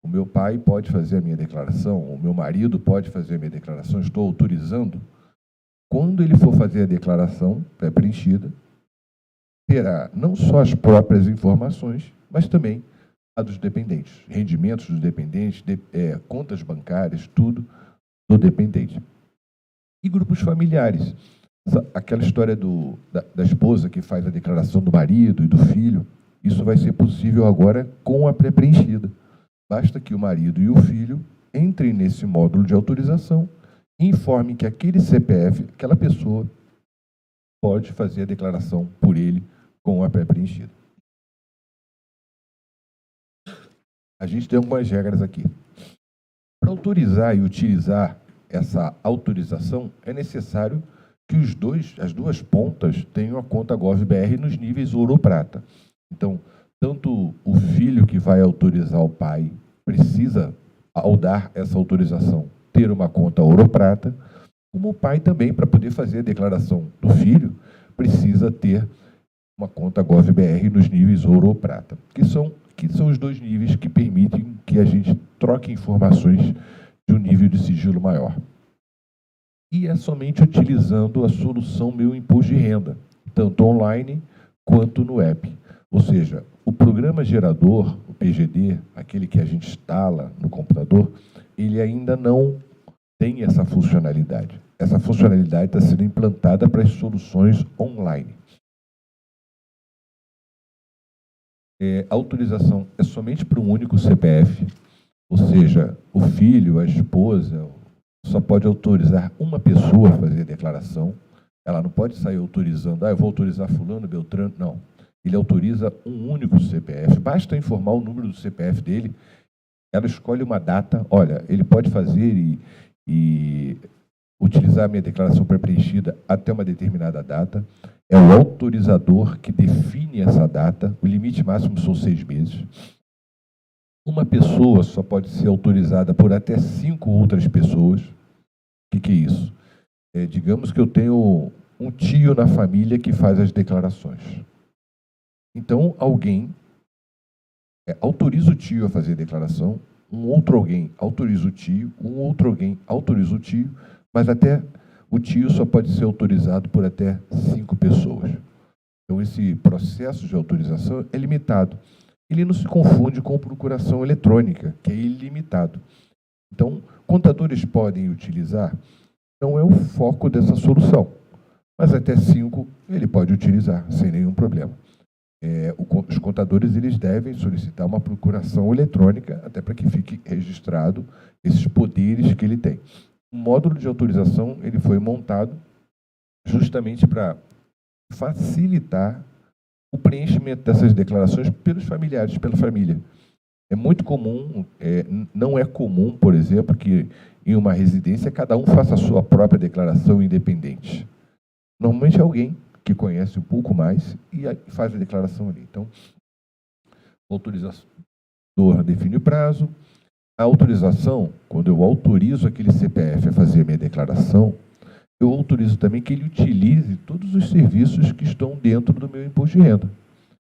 o meu pai pode fazer a minha declaração, o meu marido pode fazer a minha declaração, estou autorizando. Quando ele for fazer a declaração pré-preenchida, terá não só as próprias informações, mas também a dos dependentes, rendimentos dos dependentes, contas bancárias, tudo do dependente. E grupos familiares. Aquela história da esposa que faz a declaração do marido e do filho, isso vai ser possível agora com a pré-preenchida. Basta que o marido e o filho entrem nesse módulo de autorização e informem que aquele CPF, aquela pessoa, pode fazer a declaração por ele com a pré-preenchida. a gente tem algumas regras aqui. Para autorizar e utilizar essa autorização, é necessário que as duas pontas tenham a conta GovBR nos níveis ouro ou prata. Então, tanto o filho que vai autorizar o pai precisa, ao dar essa autorização, ter uma conta ouro ou prata, como o pai também, para poder fazer a declaração do filho, precisa ter uma conta GovBR nos níveis ouro ou prata, que são os dois níveis que permitem que a gente troque informações de um nível de sigilo maior. E é somente utilizando a solução Meu Imposto de Renda, tanto online quanto no app. Ou seja, o programa gerador, o PGD, aquele que a gente instala no computador, ele ainda não tem essa funcionalidade. Essa funcionalidade está sendo implantada para as soluções online. A autorização é somente para um único CPF, ou seja, o filho, a esposa, só pode autorizar uma pessoa a fazer a declaração. Ela não pode sair autorizando, eu vou autorizar fulano, beltrano, não. Ele autoriza um único CPF, basta informar o número do CPF dele, ela escolhe uma data, olha, ele pode fazer e utilizar a minha declaração pré-preenchida até uma determinada data. É o autorizador que define essa data, o limite máximo são 6 meses. Uma pessoa só pode ser autorizada por até 5 outras pessoas. O que é isso? Digamos que eu tenho um tio na família que faz as declarações. Então, alguém autoriza o tio a fazer a declaração, um outro alguém autoriza o tio, um outro alguém autoriza o tio, mas até o tio só pode ser autorizado por até 5 pessoas. Então, esse processo de autorização é limitado. Ele não se confunde com procuração eletrônica, que é ilimitado. Então, contadores podem utilizar, não é o foco dessa solução, mas até 5 ele pode utilizar, sem nenhum problema. Os contadores eles devem solicitar uma procuração eletrônica, até para que fique registrado esses poderes que ele tem. O módulo de autorização ele foi montado justamente para facilitar o preenchimento dessas declarações pelos familiares, pela família. É muito comum, não é comum, por exemplo, que em uma residência cada um faça a sua própria declaração independente. Normalmente é alguém que conhece um pouco mais e faz a declaração ali. Então, o autorizador define o prazo. A autorização, quando eu autorizo aquele CPF a fazer a minha declaração, eu autorizo também que ele utilize todos os serviços que estão dentro do meu imposto de renda,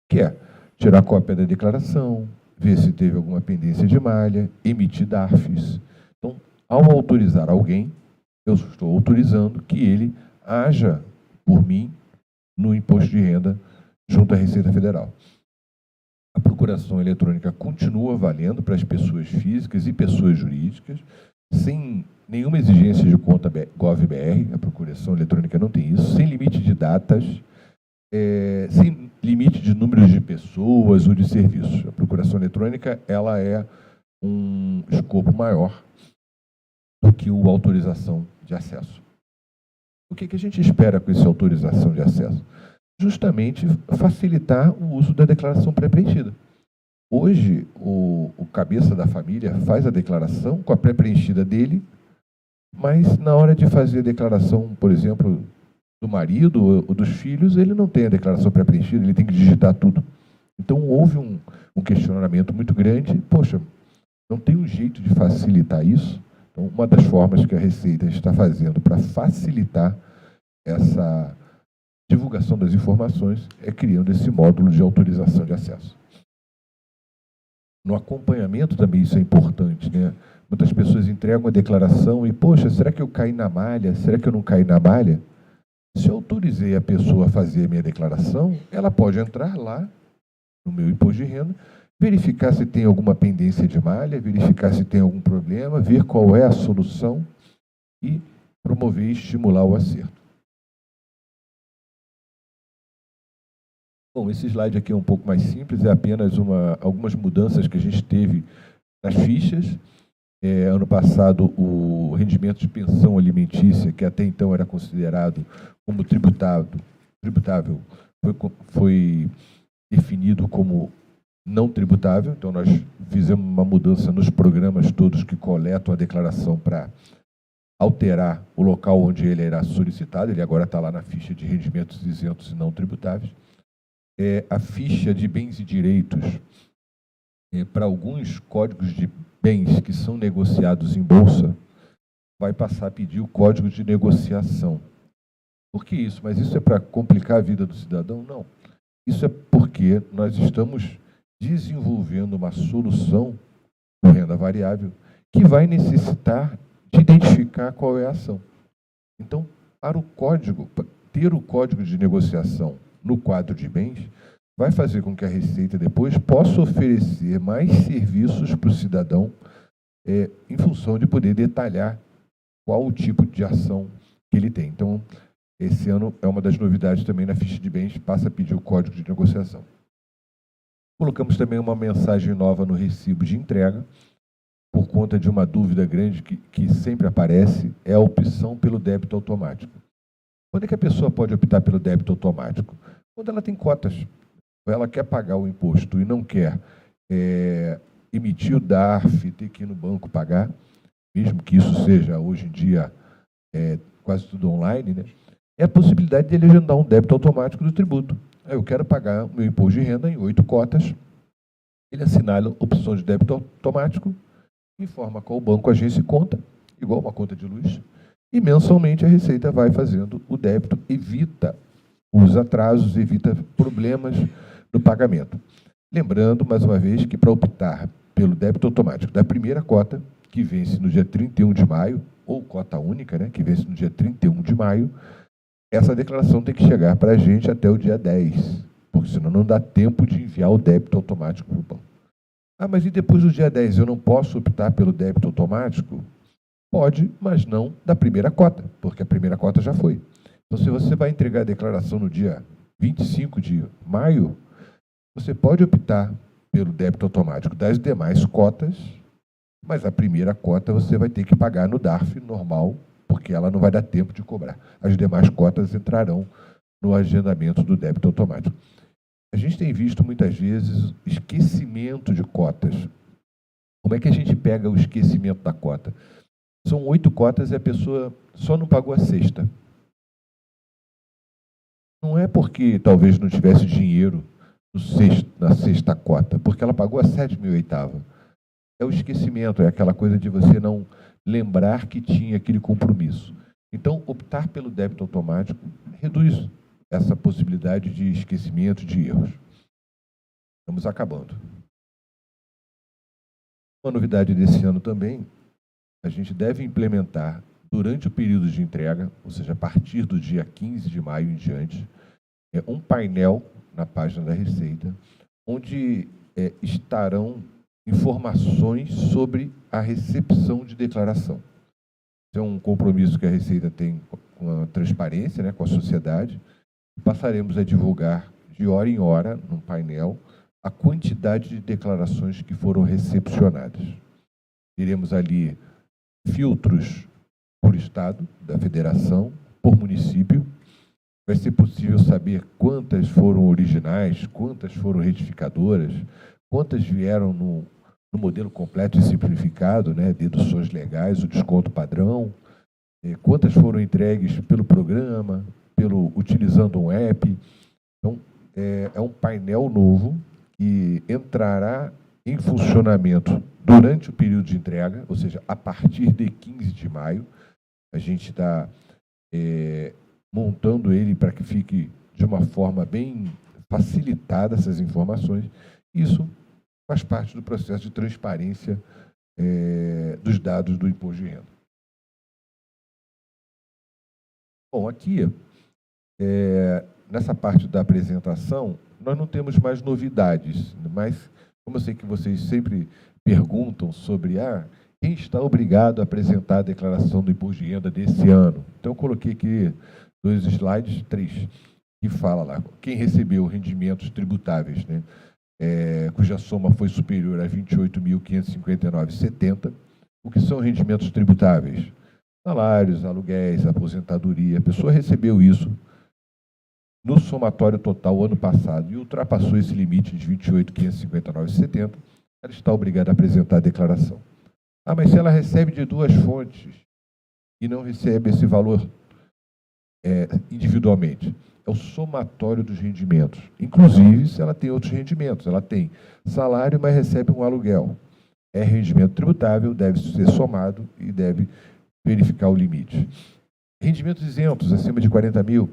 que é tirar cópia da declaração, ver se teve alguma pendência de malha, emitir DARFs. Então, ao autorizar alguém, eu estou autorizando que ele haja por mim no imposto de renda junto à Receita Federal. A procuração eletrônica continua valendo para as pessoas físicas e pessoas jurídicas, sem nenhuma exigência de conta GovBR, a procuração eletrônica não tem isso, sem limite de datas, sem limite de números de pessoas ou de serviços. A procuração eletrônica ela é um escopo maior do que a autorização de acesso. O que a gente espera com essa autorização de acesso? Justamente facilitar o uso da declaração pré-preenchida. Hoje, o cabeça da família faz a declaração com a pré-preenchida dele, mas na hora de fazer a declaração, por exemplo, do marido ou dos filhos, ele não tem a declaração pré-preenchida, ele tem que digitar tudo. Então, houve um questionamento muito grande. Poxa, não tem um jeito de facilitar isso? Então, uma das formas que a Receita está fazendo para facilitar essa divulgação das informações é criando esse módulo de autorização de acesso. No acompanhamento também isso é importante, né? Muitas pessoas entregam a declaração e, poxa, será que eu caí na malha? Será que eu não caí na malha? Se eu autorizei a pessoa a fazer a minha declaração, ela pode entrar lá no meu imposto de renda, verificar se tem alguma pendência de malha, verificar se tem algum problema, ver qual é a solução e promover e estimular o acerto. Bom, esse slide aqui é um pouco mais simples, é apenas algumas mudanças que a gente teve nas fichas. Ano passado, o rendimento de pensão alimentícia, que até então era considerado como tributável, foi definido como não tributável. Então, nós fizemos uma mudança nos programas todos que coletam a declaração para alterar o local onde ele irá solicitado. Ele agora está lá na ficha de rendimentos isentos e não tributáveis. A ficha de bens e direitos, para alguns códigos de bens que são negociados em bolsa, vai passar a pedir o código de negociação. Por que isso? Mas isso é para complicar a vida do cidadão? Não. Isso é porque nós estamos desenvolvendo uma solução de renda variável que vai necessitar de identificar qual é a ação. Então, para o código, ter o código de negociação no quadro de bens, vai fazer com que a Receita depois possa oferecer mais serviços para o cidadão em função de poder detalhar qual o tipo de ação que ele tem. Então, esse ano é uma das novidades também na ficha de bens, passa a pedir o código de negociação. Colocamos também uma mensagem nova no recibo de entrega, por conta de uma dúvida grande que sempre aparece, é a opção pelo débito automático. Quando é que a pessoa pode optar pelo débito automático? Quando ela tem cotas. Ela quer pagar o imposto e não quer emitir o DARF, ter que ir no banco pagar, mesmo que isso seja, hoje em dia, quase tudo online, né? É a possibilidade de ele agendar um débito automático do tributo. Eu quero pagar o meu imposto de renda em 8 cotas. Ele assinala a opção de débito automático, informa qual banco, agência e conta, igual uma conta de luz, e mensalmente a Receita vai fazendo o débito, evita os atrasos, evita problemas no pagamento. Lembrando, mais uma vez, que para optar pelo débito automático da primeira cota, que vence no dia 31 de maio, ou cota única, né, que vence no dia 31 de maio, essa declaração tem que chegar para a gente até o dia 10, porque senão não dá tempo de enviar o débito automático para o banco. Mas e depois do dia 10 eu não posso optar pelo débito automático? Pode, mas não da primeira cota, porque a primeira cota já foi. Então, se você vai entregar a declaração no dia 25 de maio, você pode optar pelo débito automático das demais cotas, mas a primeira cota você vai ter que pagar no DARF normal, porque ela não vai dar tempo de cobrar. As demais cotas entrarão no agendamento do débito automático. A gente tem visto muitas vezes esquecimento de cotas. Como é que a gente pega o esquecimento da cota? São 8 cotas e a pessoa só não pagou a sexta. Não é porque talvez não tivesse dinheiro na sexta cota, porque ela pagou a 7ª e 8ª. É o esquecimento, é aquela coisa de você não lembrar que tinha aquele compromisso. Então, optar pelo débito automático reduz essa possibilidade de esquecimento, de erros. Estamos acabando. Uma novidade desse ano também, a gente deve implementar durante o período de entrega, ou seja, a partir do dia 15 de maio em diante, um painel na página da Receita, onde estarão informações sobre a recepção de declaração. Esse é um compromisso que a Receita tem com a transparência, né, com a sociedade. Passaremos a divulgar de hora em hora, num painel, a quantidade de declarações que foram recepcionadas. Teremos ali filtros por estado da federação, por município. Vai ser possível saber quantas foram originais, quantas foram retificadoras, quantas vieram no modelo completo e simplificado, né, deduções legais, o desconto padrão, quantas foram entregues pelo programa, utilizando um app. Então, é um painel novo que entrará em funcionamento durante o período de entrega, ou seja, a partir de 15 de maio. A gente está montando ele para que fique de uma forma bem facilitada essas informações. Isso faz parte do processo de transparência dos dados do imposto de renda. Bom, aqui, nessa parte da apresentação, nós não temos mais novidades, mas, como eu sei que vocês sempre perguntam sobre quem está obrigado a apresentar a declaração do imposto de renda desse ano. Então, eu coloquei aqui 2 slides, 3, que fala lá, quem recebeu rendimentos tributáveis, né, cuja soma foi superior a R$ 28.559,70, o que são rendimentos tributáveis? Salários, aluguéis, aposentadoria. A pessoa recebeu isso no somatório total ano passado e ultrapassou esse limite de 28.559,70, ela está obrigada a apresentar a declaração. Ah, mas se ela recebe de duas fontes e não recebe esse valor individualmente, é o somatório dos rendimentos. Inclusive, se ela tem outros rendimentos, ela tem salário, mas recebe um aluguel. É rendimento tributável, deve ser somado e deve verificar o limite. Rendimentos isentos, acima de 40 mil,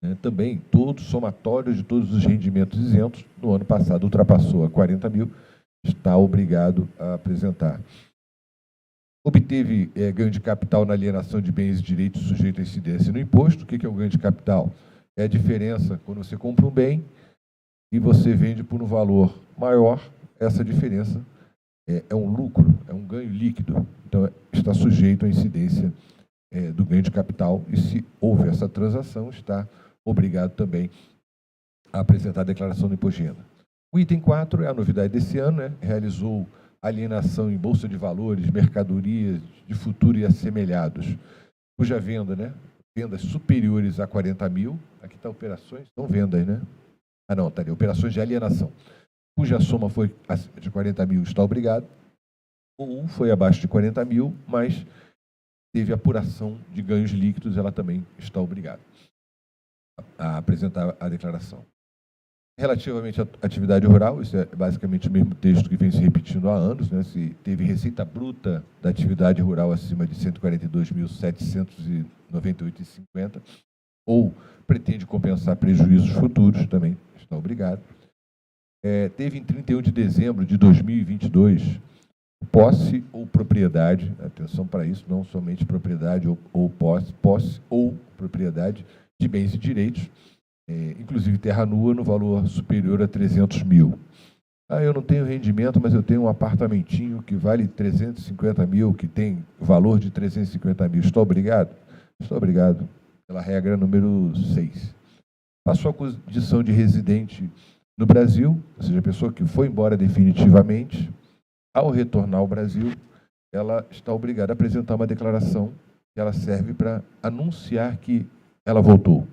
né, também, todo somatório de todos os rendimentos isentos, no ano passado ultrapassou a 40 mil, está obrigado a apresentar. Obteve ganho de capital na alienação de bens e direitos sujeitos à incidência no imposto. O que é o ganho de capital? É a diferença quando você compra um bem e você vende por um valor maior, essa diferença é um lucro, é um ganho líquido. Então, está sujeito à incidência do ganho de capital e, se houve essa transação, está obrigado também a apresentar a declaração do imposto de renda. O item 4 é a novidade desse ano, né? Realizou alienação em bolsa de valores, mercadorias de futuro e assemelhados, cuja venda, né? Vendas superiores a 40 mil, aqui está operações, são vendas, né? Ah, não, está ali, operações de alienação, cuja soma foi acima de 40 mil, está obrigado, ou foi abaixo de 40 mil, mas teve apuração de ganhos líquidos, ela também está obrigada a apresentar a declaração. Relativamente à atividade rural, isso é basicamente o mesmo texto que vem se repetindo há anos, né? Se teve receita bruta da atividade rural acima de 142.798,50, ou pretende compensar prejuízos futuros, também está obrigado. Teve em 31 de dezembro de 2022, posse ou propriedade, atenção para isso, não somente propriedade ou posse ou propriedade de bens e direitos, inclusive terra nua, no valor superior a 300 mil. Ah, eu não tenho rendimento, mas eu tenho um apartamentinho que vale 350 mil, que tem valor de 350 mil. Estou obrigado? Estou obrigado, pela regra número 6. Passou a condição de residente no Brasil, ou seja, a pessoa que foi embora definitivamente, ao retornar ao Brasil, ela está obrigada a apresentar uma declaração que ela serve para anunciar que ela voltou.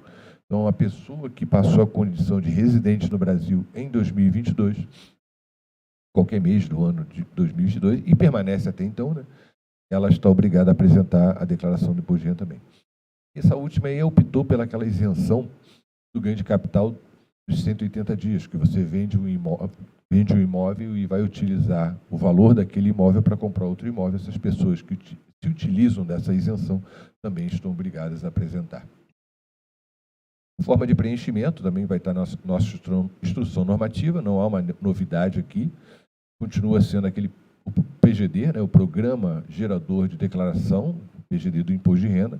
Então, a pessoa que passou a condição de residente no Brasil em 2022, qualquer mês do ano de 2022, e permanece até então, né, ela está obrigada a apresentar a declaração do imposto de renda também. Essa última aí optou pelaquela isenção do ganho de capital dos 180 dias, que você vende um imóvel e vai utilizar o valor daquele imóvel para comprar outro imóvel. Essas pessoas que se utilizam dessa isenção também estão obrigadas a apresentar. Forma de preenchimento também vai estar na nossa instrução normativa, não há uma novidade aqui, continua sendo o PGD, né, o Programa Gerador de Declaração, PGD do Imposto de Renda,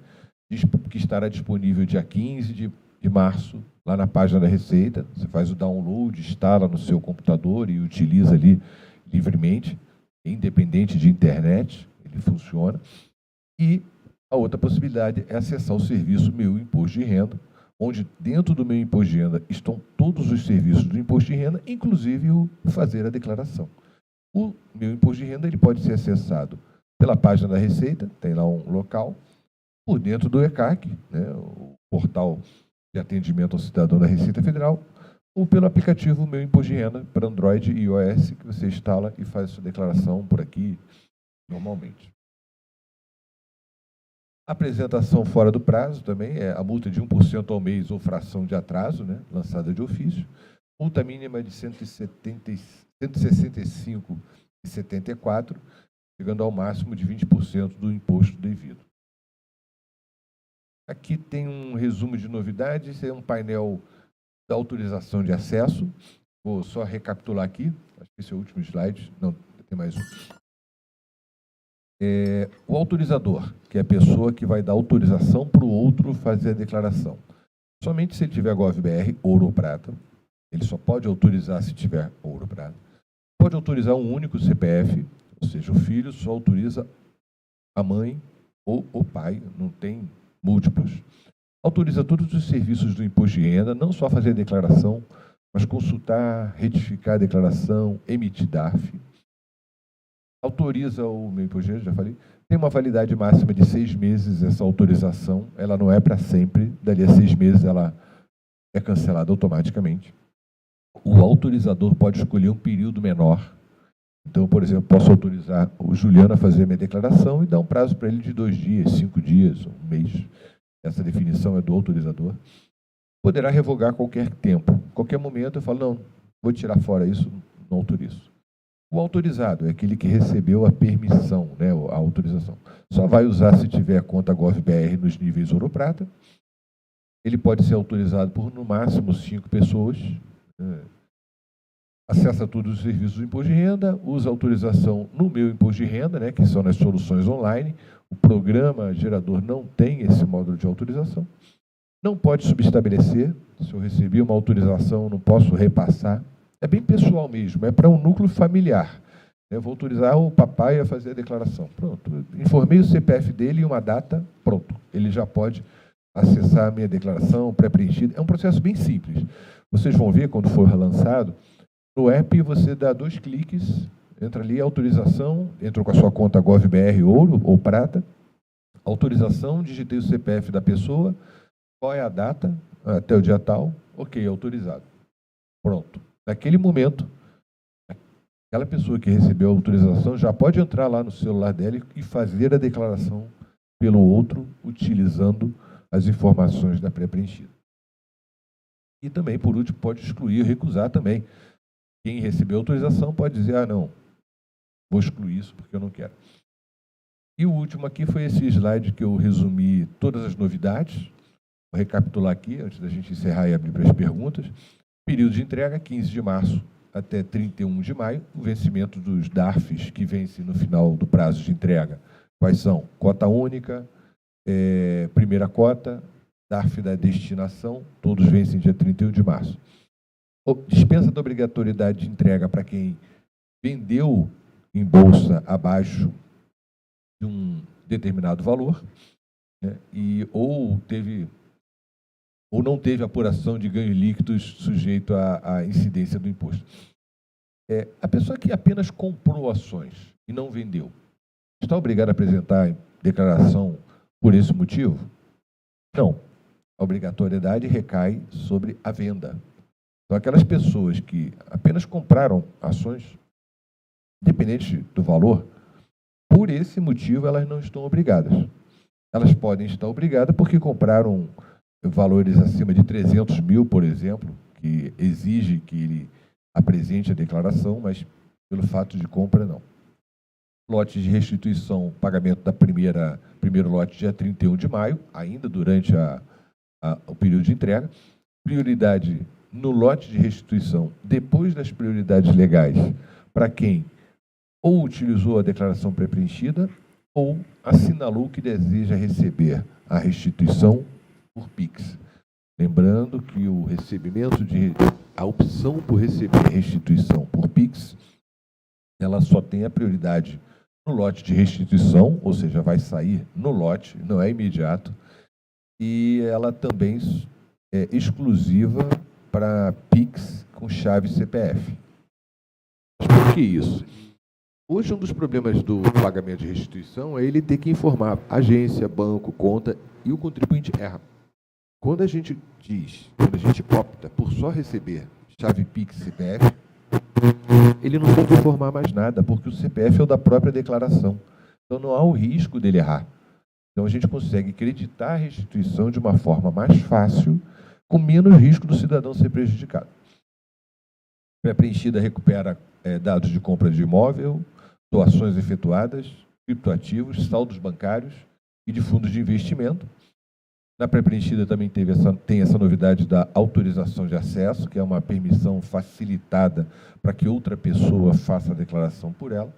que estará disponível dia 15 de março, lá na página da Receita. Você faz o download, instala no seu computador e utiliza ali livremente, independente de internet, ele funciona. E a outra possibilidade é acessar o serviço Meu Imposto de Renda, onde dentro do Meu Imposto de Renda estão todos os serviços do Imposto de Renda, inclusive o fazer a declaração. O Meu Imposto de Renda ele pode ser acessado pela página da Receita, tem lá um local, por dentro do ECAC, né, o portal de atendimento ao cidadão da Receita Federal, ou pelo aplicativo Meu Imposto de Renda para Android e iOS, que você instala e faz a sua declaração por aqui normalmente. Apresentação fora do prazo também é a multa de 1% ao mês ou fração de atraso, né, lançada de ofício. Multa mínima de R$ 165,74, chegando ao máximo de 20% do imposto devido. Aqui tem um resumo de novidades, é um painel da autorização de acesso. Vou só recapitular aqui, acho que esse é o último slide, não, tem mais um. O autorizador, que é a pessoa que vai dar autorização para o outro fazer a declaração. Somente se ele tiver GovBR, ouro ou prata, ele só pode autorizar se tiver ouro ou prata. Pode autorizar um único CPF, ou seja, o filho só autoriza a mãe ou o pai, não tem múltiplos. Autoriza todos os serviços do imposto de renda, não só fazer a declaração, mas consultar, retificar a declaração, emitir DARF. Autoriza o Meu Imposto de Renda, já falei. Tem uma validade máxima de 6 meses essa autorização, ela não é para sempre, dali a 6 meses ela é cancelada automaticamente. O autorizador pode escolher um período menor. Então, por exemplo, posso autorizar o Juliano a fazer a minha declaração e dar um prazo para ele de 2 dias, 5 dias, um mês. Essa definição é do autorizador. Poderá revogar a qualquer tempo. Qualquer momento eu falo, não, vou tirar fora isso, não autorizo. O autorizado é aquele que recebeu a permissão, né, a autorização. Só vai usar se tiver a conta GovBR nos níveis Ouro Prata. Ele pode ser autorizado por, no máximo, 5 pessoas. Acessa todos os serviços do imposto de renda, usa autorização no meu imposto de renda, né, que são nas soluções online. O programa gerador não tem esse módulo de autorização. Não pode subestabelecer. Se eu recebi uma autorização, não posso repassar. É bem pessoal mesmo, é para um núcleo familiar. Eu vou autorizar o papai a fazer a declaração. Pronto, informei o CPF dele e uma data, pronto. Ele já pode acessar a minha declaração pré-preenchida. É um processo bem simples. Vocês vão ver, quando for lançado, no app você dá 2 cliques, entra ali, autorização, entrou com a sua conta GovBR Ouro ou Prata, autorização, digitei o CPF da pessoa, qual é a data, até o dia tal, ok, autorizado. Pronto. Naquele momento, aquela pessoa que recebeu a autorização já pode entrar lá no celular dela e fazer a declaração pelo outro, utilizando as informações da pré-preenchida. E também, por último, pode excluir, recusar também. Quem recebeu a autorização pode dizer, ah, não, vou excluir isso porque eu não quero. E o último aqui foi esse slide que eu resumi todas as novidades. Vou recapitular aqui, antes da gente encerrar e abrir para as perguntas. Período de entrega, 15 de março até 31 de maio. O vencimento dos DARFs que vencem no final do prazo de entrega. Quais são? Cota única, primeira cota, DARF da destinação, todos vencem dia 31 de março. Dispensa da obrigatoriedade de entrega para quem vendeu em bolsa abaixo de um determinado valor, né, ou não teve apuração de ganhos líquidos sujeito à incidência do imposto. A pessoa que apenas comprou ações e não vendeu, está obrigada a apresentar declaração por esse motivo? Não. A obrigatoriedade recai sobre a venda. Então, aquelas pessoas que apenas compraram ações, independente do valor, por esse motivo elas não estão obrigadas. Elas podem estar obrigadas porque compraram valores acima de 300 mil, por exemplo, que exige que ele apresente a declaração, mas pelo fato de compra, não. Lote de restituição, pagamento da primeiro lote dia 31 de maio, ainda durante o período de entrega. Prioridade no lote de restituição, depois das prioridades legais, para quem ou utilizou a declaração pré-preenchida ou assinalou que deseja receber a restituição por Pix. Lembrando que a opção por receber restituição por Pix, ela só tem a prioridade no lote de restituição, ou seja, vai sair no lote, não é imediato, e ela também é exclusiva para Pix com chave CPF. Mas por que isso? Hoje, um dos problemas do pagamento de restituição é ele ter que informar agência, banco, conta, e o contribuinte erra. Quando a gente opta por só receber chave Pix CPF, ele não tem que informar mais nada, porque o CPF é o da própria declaração. Então, não há o risco dele errar. Então, a gente consegue creditar a restituição de uma forma mais fácil, com menos risco do cidadão ser prejudicado. Pré-preenchida recupera dados de compra de imóvel, doações efetuadas, criptoativos, saldos bancários e de fundos de investimento. Na pré-preenchida também tem essa novidade da autorização de acesso, que é uma permissão facilitada para que outra pessoa faça a declaração por ela.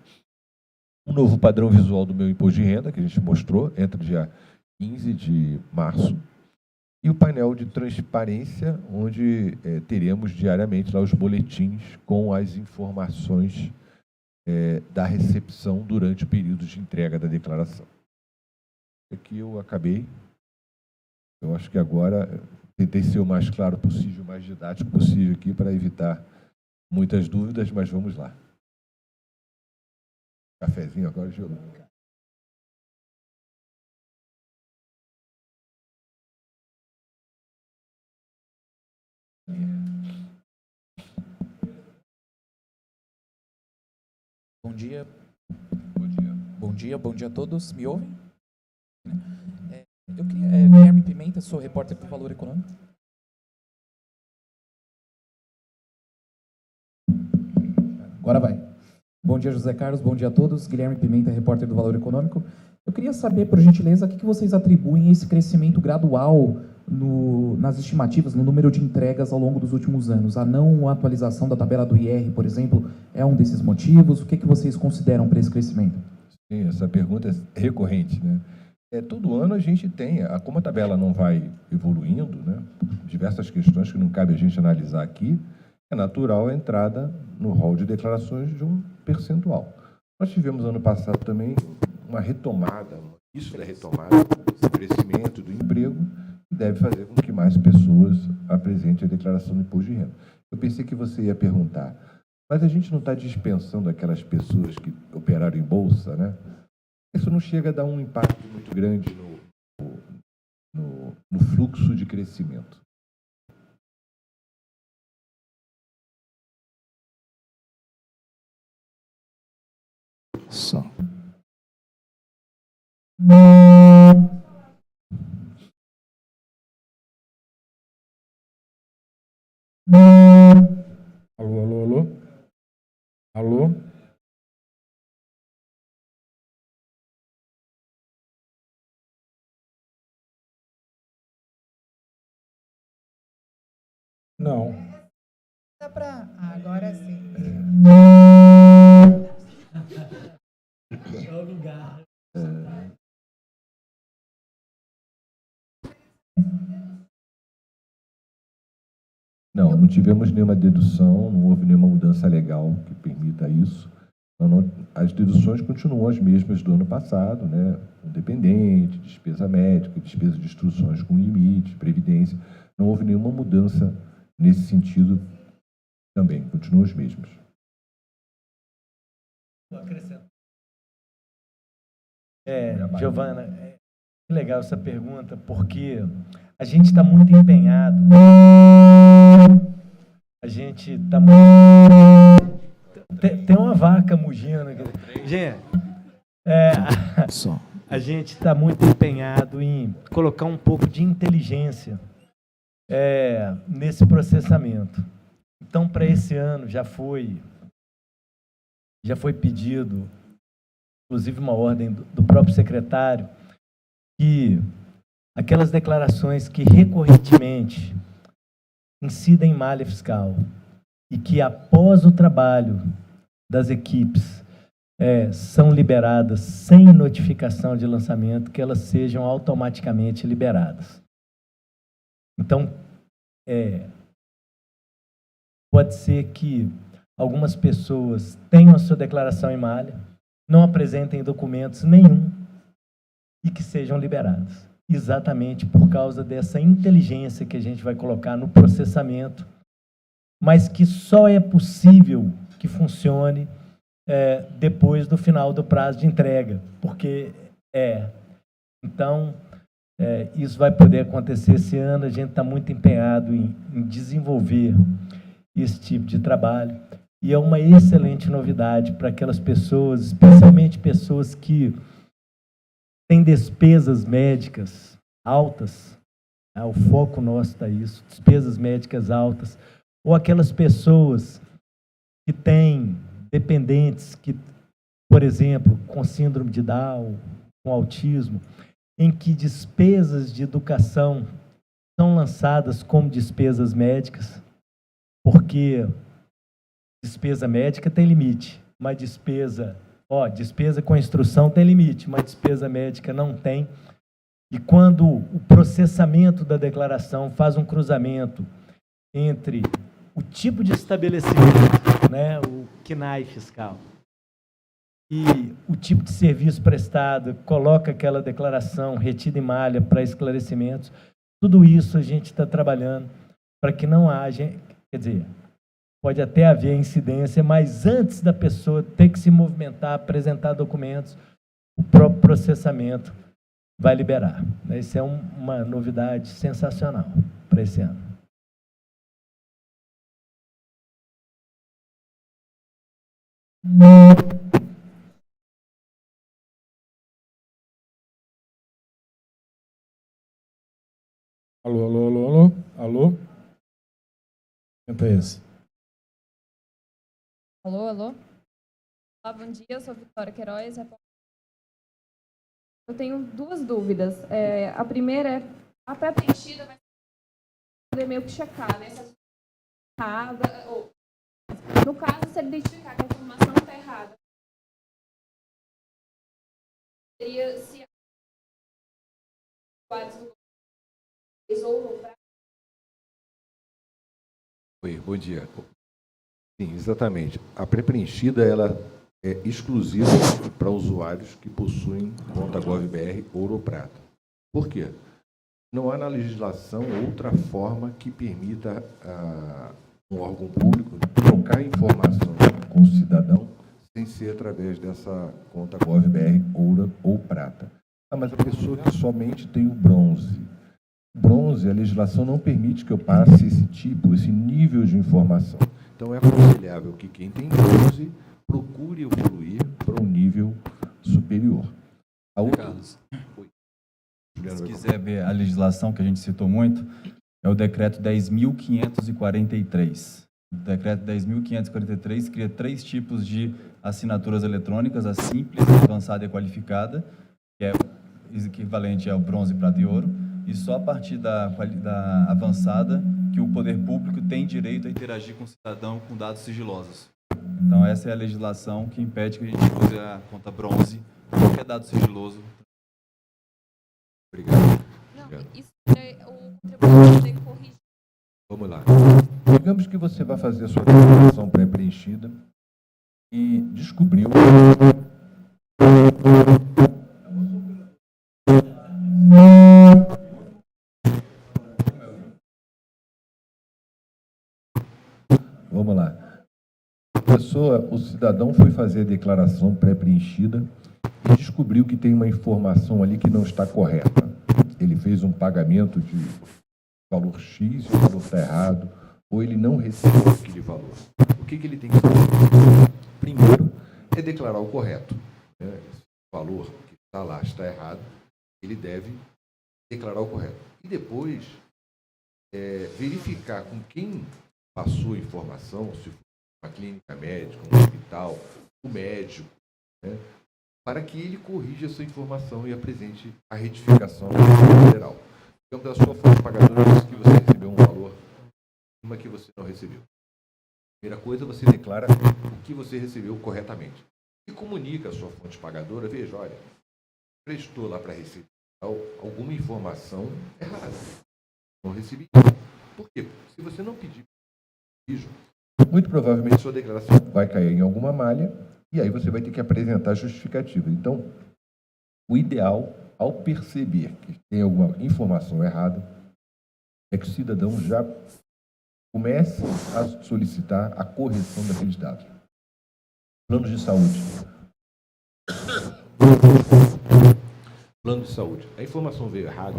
Um novo padrão visual do meu imposto de renda, que a gente mostrou, entre o dia 15 de março. E o painel de transparência, onde teremos diariamente lá os boletins com as informações da recepção durante o período de entrega da declaração. Aqui eu acabei. Eu acho que agora tentei ser o mais claro possível, o mais didático possível aqui para evitar muitas dúvidas, mas vamos lá. Cafezinho agora, Gil. Bom dia. Bom dia. Bom dia a todos. Me ouvem? Eu queria... Guilherme Pimenta, sou repórter do Valor Econômico. Agora vai. Bom dia, José Carlos. Bom dia a todos. Guilherme Pimenta, repórter do Valor Econômico. Eu queria saber, por gentileza, o que vocês atribuem a esse crescimento gradual nas estimativas, no número de entregas ao longo dos últimos anos. A não atualização da tabela do IR, por exemplo, é um desses motivos? O que vocês consideram para esse crescimento? Sim, essa pergunta é recorrente, né? Todo ano a gente tem, como a tabela não vai evoluindo, né, diversas questões que não cabe a gente analisar aqui, é natural a entrada no rol de declarações de um percentual. Nós tivemos ano passado também uma retomada, isso da retomada do crescimento do emprego, que deve fazer com que mais pessoas apresentem a declaração do imposto de renda. Eu pensei que você ia perguntar, mas a gente não está dispensando aquelas pessoas que operaram em bolsa, né? Isso não chega a dar um impacto muito grande no fluxo de crescimento. Só. Alô, alô, alô? Alô? Não. Dá pra... agora sim. É o lugar. Não tivemos nenhuma dedução, não houve nenhuma mudança legal que permita isso. As deduções continuam as mesmas do ano passado, né? Dependente, despesa médica, despesa de instruções com limite, previdência. Não houve nenhuma mudança nesse sentido também, continuam os mesmos. Giovana, que legal essa pergunta, porque a gente está muito empenhado. A gente está muito... Tem uma vaca mugindo aqui. Gente, a gente está muito empenhado em colocar um pouco de inteligência nesse processamento. Então, para esse ano, já foi pedido, inclusive uma ordem do próprio secretário, que aquelas declarações que recorrentemente incidem em malha fiscal e que após o trabalho das equipes são liberadas sem notificação de lançamento, que elas sejam automaticamente liberadas. Então, pode ser que algumas pessoas tenham a sua declaração em malha, não apresentem documentos nenhum e que sejam liberadas. Exatamente por causa dessa inteligência que a gente vai colocar no processamento, mas que só é possível que funcione depois do final do prazo de entrega, porque Então, isso vai poder acontecer esse ano. A gente está muito empenhado em desenvolver esse tipo de trabalho, e é uma excelente novidade para aquelas pessoas, especialmente pessoas que têm despesas médicas altas, o foco nosso está isso, despesas médicas altas, ou aquelas pessoas que têm dependentes, que, por exemplo, com síndrome de Down, com autismo, em que despesas de educação são lançadas como despesas médicas, porque despesa médica tem limite, mas despesa com instrução tem limite, mas despesa médica não tem. E quando o processamento da declaração faz um cruzamento entre o tipo de estabelecimento, né, o CNAE fiscal, e o tipo de serviço prestado, coloca aquela declaração retida em malha para esclarecimentos, tudo isso a gente está trabalhando para que não haja, quer dizer, pode até haver incidência, mas antes da pessoa ter que se movimentar, apresentar documentos, o próprio processamento vai liberar. Isso é uma novidade sensacional para esse ano. Alô, alô, alô, alô? Alô? Tenta esse. Alô, alô? Olá, bom dia, eu sou Vitória Queiroz. Eu tenho duas dúvidas. A primeira é, a pré-preenchida vai poder meio que checar, né? Se a errada, ou, no caso, se ele identificar que a informação está errada, seria se a usuários do ou para... Oi, bom dia. Sim, exatamente. A pré-preenchida ela é exclusiva para usuários que possuem conta GovBR Ouro ou Prata. Por quê? Não há na legislação outra forma que permita a um órgão público trocar informação com o cidadão sem ser através dessa conta GovBR Ouro ou Prata. Ah, mas a pessoa que somente tem o bronze. Bronze, a legislação não permite que eu passe esse nível de informação. Então, é aconselhável que quem tem bronze procure evoluir para um nível superior. A outra... Carlos, Oi. Juliano, se vai quiser ver a legislação que a gente citou muito, é o decreto 10.543. O decreto 10.543 cria 3 tipos de assinaturas eletrônicas, a simples, a avançada e a qualificada, que é equivalente ao bronze, prata e ouro, e só a partir da avançada que o poder público tem direito a interagir com o cidadão com dados sigilosos. Então, essa é a legislação que impede que a gente use a conta bronze, qualquer dado sigiloso. Obrigado. Não, Juliano. isso é o contribuinte poder corrigir. Vamos lá. Digamos que você vai fazer a sua declaração pré-preenchida e descobriu... Vamos lá. O cidadão foi fazer a declaração pré-preenchida e descobriu que tem uma informação ali que não está correta. Ele fez um pagamento de valor X, o valor está errado, ou ele não recebeu aquele valor. O que ele tem que fazer? Primeiro, é declarar o correto. Esse valor que está lá está errado, ele deve declarar o correto. E depois, verificar com quem passou a informação, se for uma clínica médica, um hospital, o médico, né, para que ele corrija essa informação e apresente a retificação federal. Digamos, a sua fonte pagadora disse que você recebeu um valor, uma que você não recebeu. Primeira coisa, você declara o que você recebeu corretamente. E comunica a sua fonte pagadora, veja, olha, prestou lá para a Receita Federal alguma informação errada. Não recebi. Por quê? Se você não pedir, muito provavelmente sua declaração vai cair em alguma malha e aí você vai ter que apresentar a justificativa. Então, o ideal, ao perceber que tem alguma informação errada, é que o cidadão já comece a solicitar a correção daqueles dados. Planos de saúde. Plano de saúde. A informação veio errada.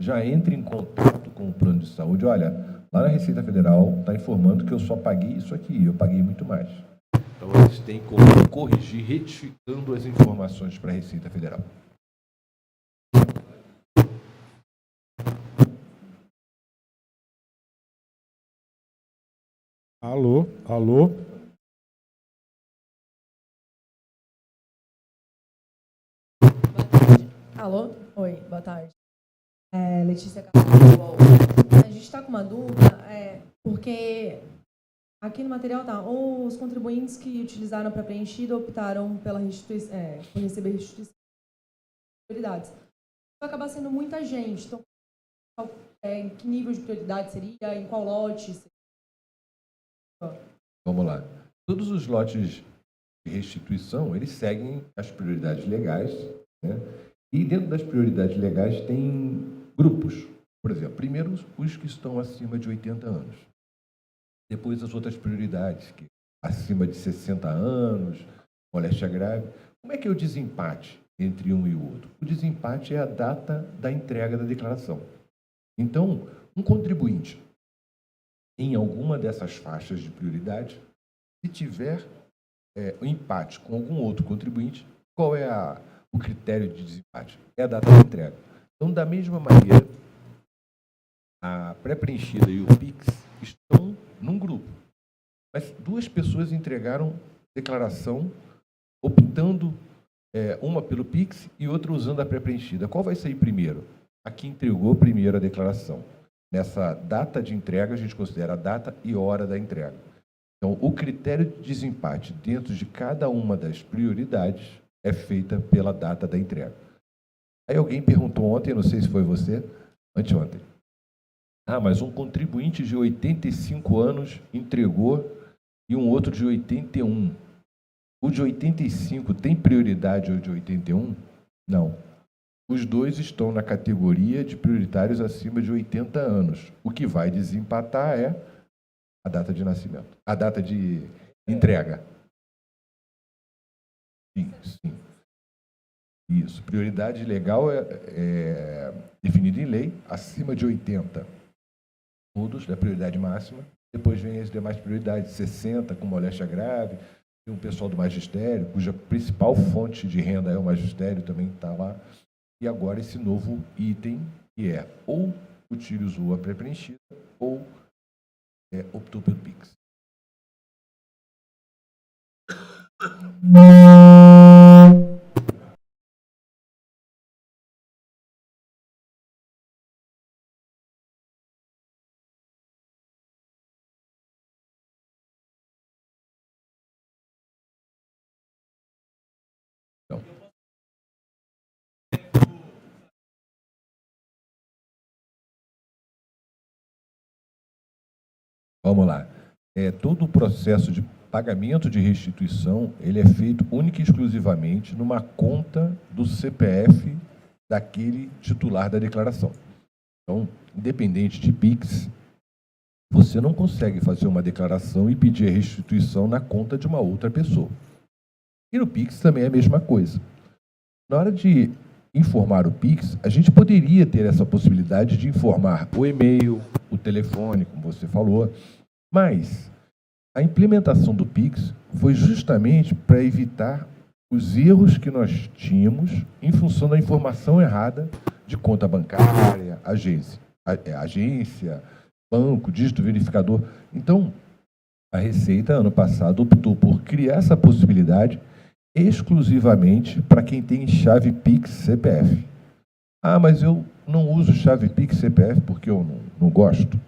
Já entre em contato com o plano de saúde. Olha, lá na Receita Federal está informando que eu só paguei isso aqui, eu paguei muito mais. Então, eles têm como corrigir, retificando as informações para a Receita Federal. Alô, alô? Alô? Oi, boa tarde. Letícia Carvalho. A gente está com uma dúvida, porque aqui no material tá, os contribuintes que utilizaram para preenchida optaram pela por receber restituição de prioridades. Vai acabar sendo muita gente. Então, em que nível de prioridade seria? Em qual lote? Vamos lá. Todos os lotes de restituição, eles seguem as prioridades legais, né? E dentro das prioridades legais tem grupos. Por exemplo, primeiro os que estão acima de 80 anos. Depois as outras prioridades, que acima de 60 anos, moléstia grave. Como é que é o desempate entre um e o outro? O desempate é a data da entrega da declaração. Então, um contribuinte em alguma dessas faixas de prioridade, se tiver o empate com algum outro contribuinte, qual é o critério de desempate? É a data de entrega. Então, da mesma maneira, a pré-preenchida e o PIX estão num grupo. Mas duas pessoas entregaram declaração optando uma pelo PIX e outra usando a pré-preenchida. Qual vai sair primeiro? A que entregou primeiro a declaração. Nessa data de entrega, a gente considera a data e hora da entrega. Então, o critério de desempate dentro de cada uma das prioridades é feita pela data da entrega. Aí alguém perguntou ontem, não sei se foi você, anteontem. Mas um contribuinte de 85 anos entregou e um outro de 81. O de 85 tem prioridade ao de 81? Não. Os dois estão na categoria de prioritários acima de 80 anos. O que vai desempatar é a data de nascimento, a data de entrega. Sim, sim. Isso. Prioridade legal é definida em lei, acima de 80. Todos da prioridade máxima. Depois vem as demais prioridades, 60 com moléstia grave, tem um pessoal do magistério, cuja principal fonte de renda é o magistério, também está lá. E agora esse novo item, que é ou o Tírio usou a pré-preenchida ou optou pelo PIX. Vamos lá. Todo o processo de pagamento de restituição, ele é feito única e exclusivamente numa conta do CPF daquele titular da declaração. Então, independente de PIX, você não consegue fazer uma declaração e pedir a restituição na conta de uma outra pessoa. E no PIX também é a mesma coisa. Na hora de informar o PIX, a gente poderia ter essa possibilidade de informar o e-mail, o telefone, como você falou, mas a implementação do PIX foi justamente para evitar os erros que nós tínhamos em função da informação errada de conta bancária, agência, banco, dígito verificador. Então, a Receita, ano passado, optou por criar essa possibilidade exclusivamente para quem tem chave PIX CPF. Mas eu não uso chave PIX CPF porque eu não gosto.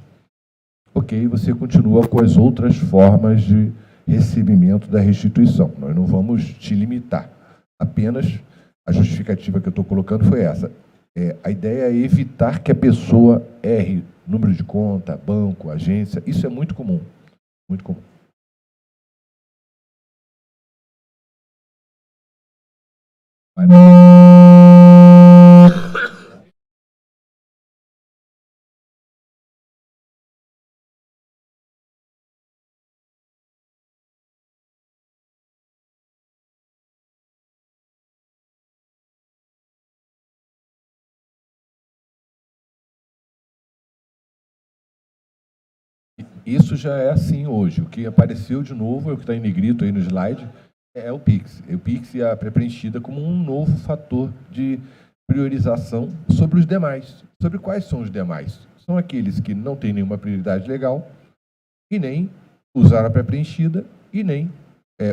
Ok, você continua com as outras formas de recebimento da restituição. Nós não vamos te limitar. Apenas a justificativa que eu estou colocando foi essa. A ideia é evitar que a pessoa erre número de conta, banco, agência. Isso é muito comum. Muito comum. Vai lá. Isso já é assim hoje. O que apareceu de novo, é o que está em negrito aí no slide, é o PIX. O PIX e a pré-preenchida como um novo fator de priorização sobre os demais. Sobre quais são os demais? São aqueles que não têm nenhuma prioridade legal e nem usaram a pré-preenchida e nem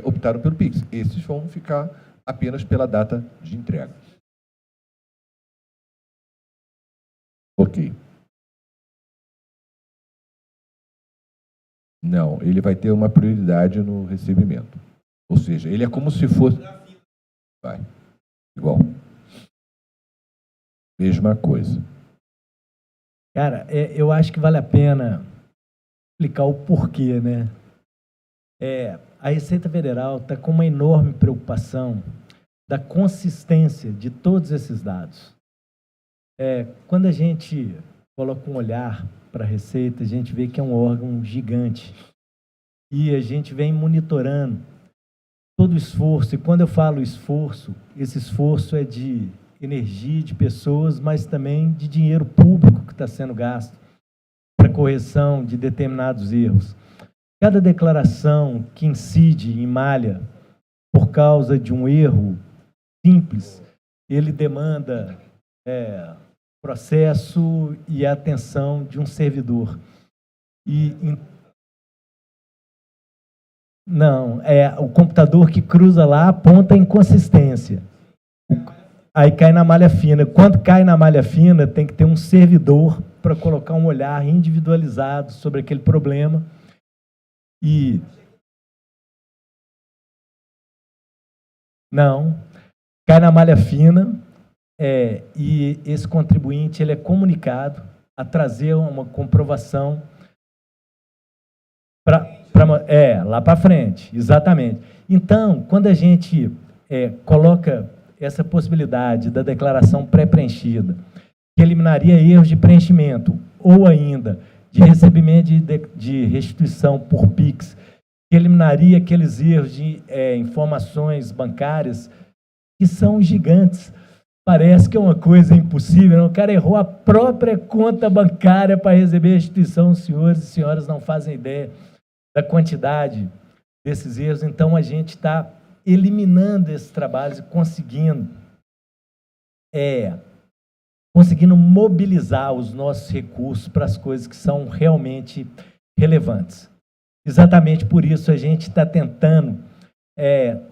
optaram pelo PIX. Esses vão ficar apenas pela data de entrega. Ok. Não, ele vai ter uma prioridade no recebimento. Ou seja, ele é como se fosse... Vai. Igual. Mesma coisa. Cara, eu acho que vale a pena explicar o porquê, né? A Receita Federal está com uma enorme preocupação da consistência de todos esses dados. Quando a gente coloca um olhar para a Receita, a gente vê que é um órgão gigante. E a gente vem monitorando todo o esforço. E quando eu falo esforço, esse esforço é de energia de pessoas, mas também de dinheiro público que está sendo gasto para correção de determinados erros. Cada declaração que incide em malha por causa de um erro simples, ele demanda processo e atenção de um servidor. Não, o computador que cruza lá aponta inconsistência. Aí cai na malha fina. Quando cai na malha fina, tem que ter um servidor para colocar um olhar individualizado sobre aquele problema. Não, cai na malha fina, e esse contribuinte ele é comunicado a trazer uma comprovação lá para frente, exatamente. Então, quando a gente coloca essa possibilidade da declaração pré-preenchida, que eliminaria erros de preenchimento, ou ainda de recebimento de restituição por PIX, que eliminaria aqueles erros de informações bancárias que são gigantes. Parece que é uma coisa impossível, né? O cara errou a própria conta bancária para receber restituição. Os senhores e senhoras não fazem ideia da quantidade desses erros. Então, a gente está eliminando esses trabalhos e conseguindo mobilizar os nossos recursos para as coisas que são realmente relevantes. Exatamente por isso a gente está tentando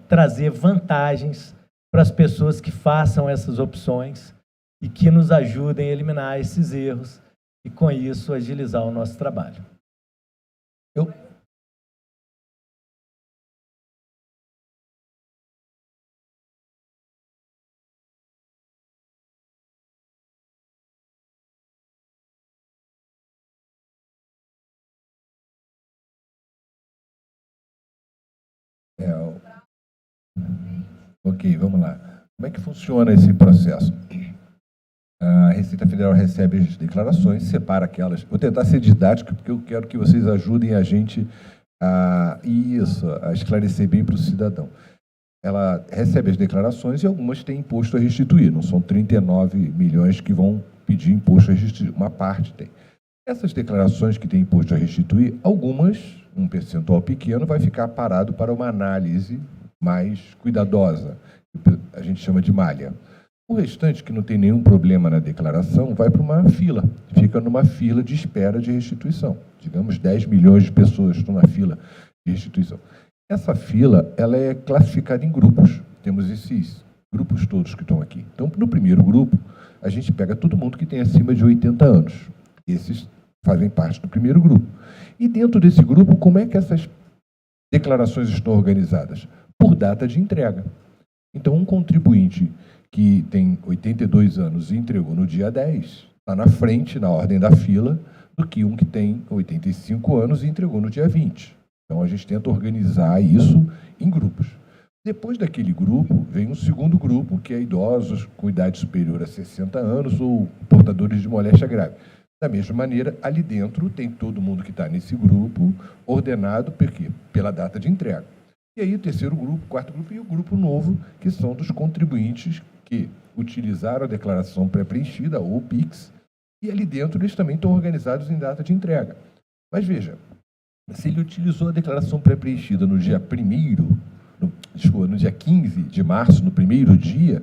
trazer vantagens para as pessoas que façam essas opções e que nos ajudem a eliminar esses erros e, com isso, agilizar o nosso trabalho. Ok, vamos lá. Como é que funciona esse processo? A Receita Federal recebe as declarações, separa aquelas. Vou tentar ser didático, porque eu quero que vocês ajudem a gente a esclarecer bem para o cidadão. Ela recebe as declarações e algumas têm imposto a restituir. Não são 39 milhões que vão pedir imposto a restituir. Uma parte tem. Essas declarações que têm imposto a restituir, algumas, um percentual pequeno, vai ficar parado para uma análise mais cuidadosa, que a gente chama de malha. O restante, que não tem nenhum problema na declaração, vai para uma fila, fica numa fila de espera de restituição. Digamos, 10 milhões de pessoas estão na fila de restituição. Essa fila, ela é classificada em grupos. Temos esses grupos todos que estão aqui. Então, no primeiro grupo, a gente pega todo mundo que tem acima de 80 anos. Esses fazem parte do primeiro grupo. E dentro desse grupo, como é que essas declarações estão organizadas? Por data de entrega. Então, um contribuinte que tem 82 anos e entregou no dia 10, está na frente, na ordem da fila, do que um que tem 85 anos e entregou no dia 20. Então, a gente tenta organizar isso em grupos. Depois daquele grupo, vem um segundo grupo, que é idosos com idade superior a 60 anos ou portadores de moléstia grave. Da mesma maneira, ali dentro tem todo mundo que está nesse grupo, ordenado por quê? Pela data de entrega. E aí o terceiro grupo, o quarto grupo e o grupo novo, que são dos contribuintes que utilizaram a declaração pré-preenchida, ou PIX, e ali dentro eles também estão organizados em data de entrega. Mas veja, se ele utilizou a declaração pré-preenchida no dia 15 de março, no primeiro dia,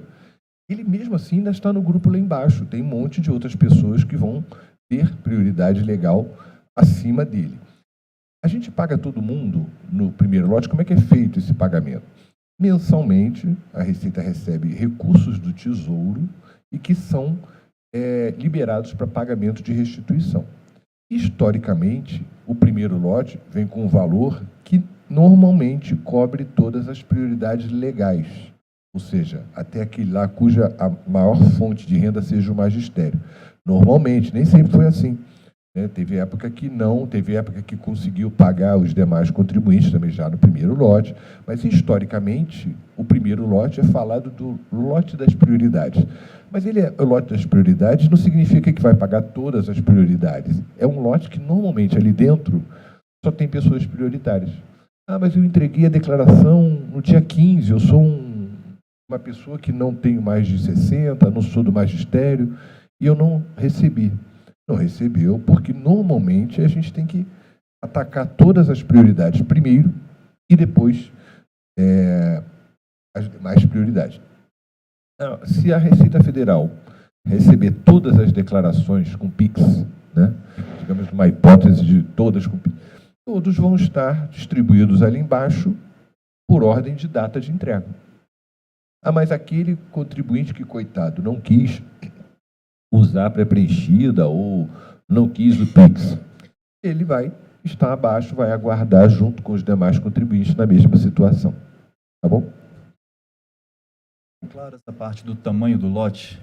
ele mesmo assim ainda está no grupo lá embaixo. Tem um monte de outras pessoas que vão ter prioridade legal acima dele. A gente paga todo mundo no primeiro lote. Como é que é feito esse pagamento? Mensalmente, a Receita recebe recursos do Tesouro e que são liberados para pagamento de restituição. Historicamente, o primeiro lote vem com um valor que normalmente cobre todas as prioridades legais, ou seja, até aquele lá cuja a maior fonte de renda seja o magistério. Normalmente, nem sempre foi assim. Teve época que não, teve época que conseguiu pagar os demais contribuintes também já no primeiro lote, mas historicamente o primeiro lote é falado do lote das prioridades. Mas o lote das prioridades não significa que vai pagar todas as prioridades. É um lote que normalmente ali dentro só tem pessoas prioritárias. Mas eu entreguei a declaração no dia 15, eu sou uma pessoa que não tenho mais de 60, não sou do magistério e eu não recebi. Não recebeu, porque normalmente a gente tem que atacar todas as prioridades primeiro e depois as demais prioridades. Não, se a Receita Federal receber todas as declarações com PIX, né, digamos uma hipótese de todas com PIX, todos vão estar distribuídos ali embaixo por ordem de data de entrega. Ah, mas aquele contribuinte que, coitado, não quis usar a pré-preenchida ou não quis o PIX, ele vai estar abaixo, vai aguardar junto com os demais contribuintes na mesma situação. Tá bom? Claro, essa parte do tamanho do lote,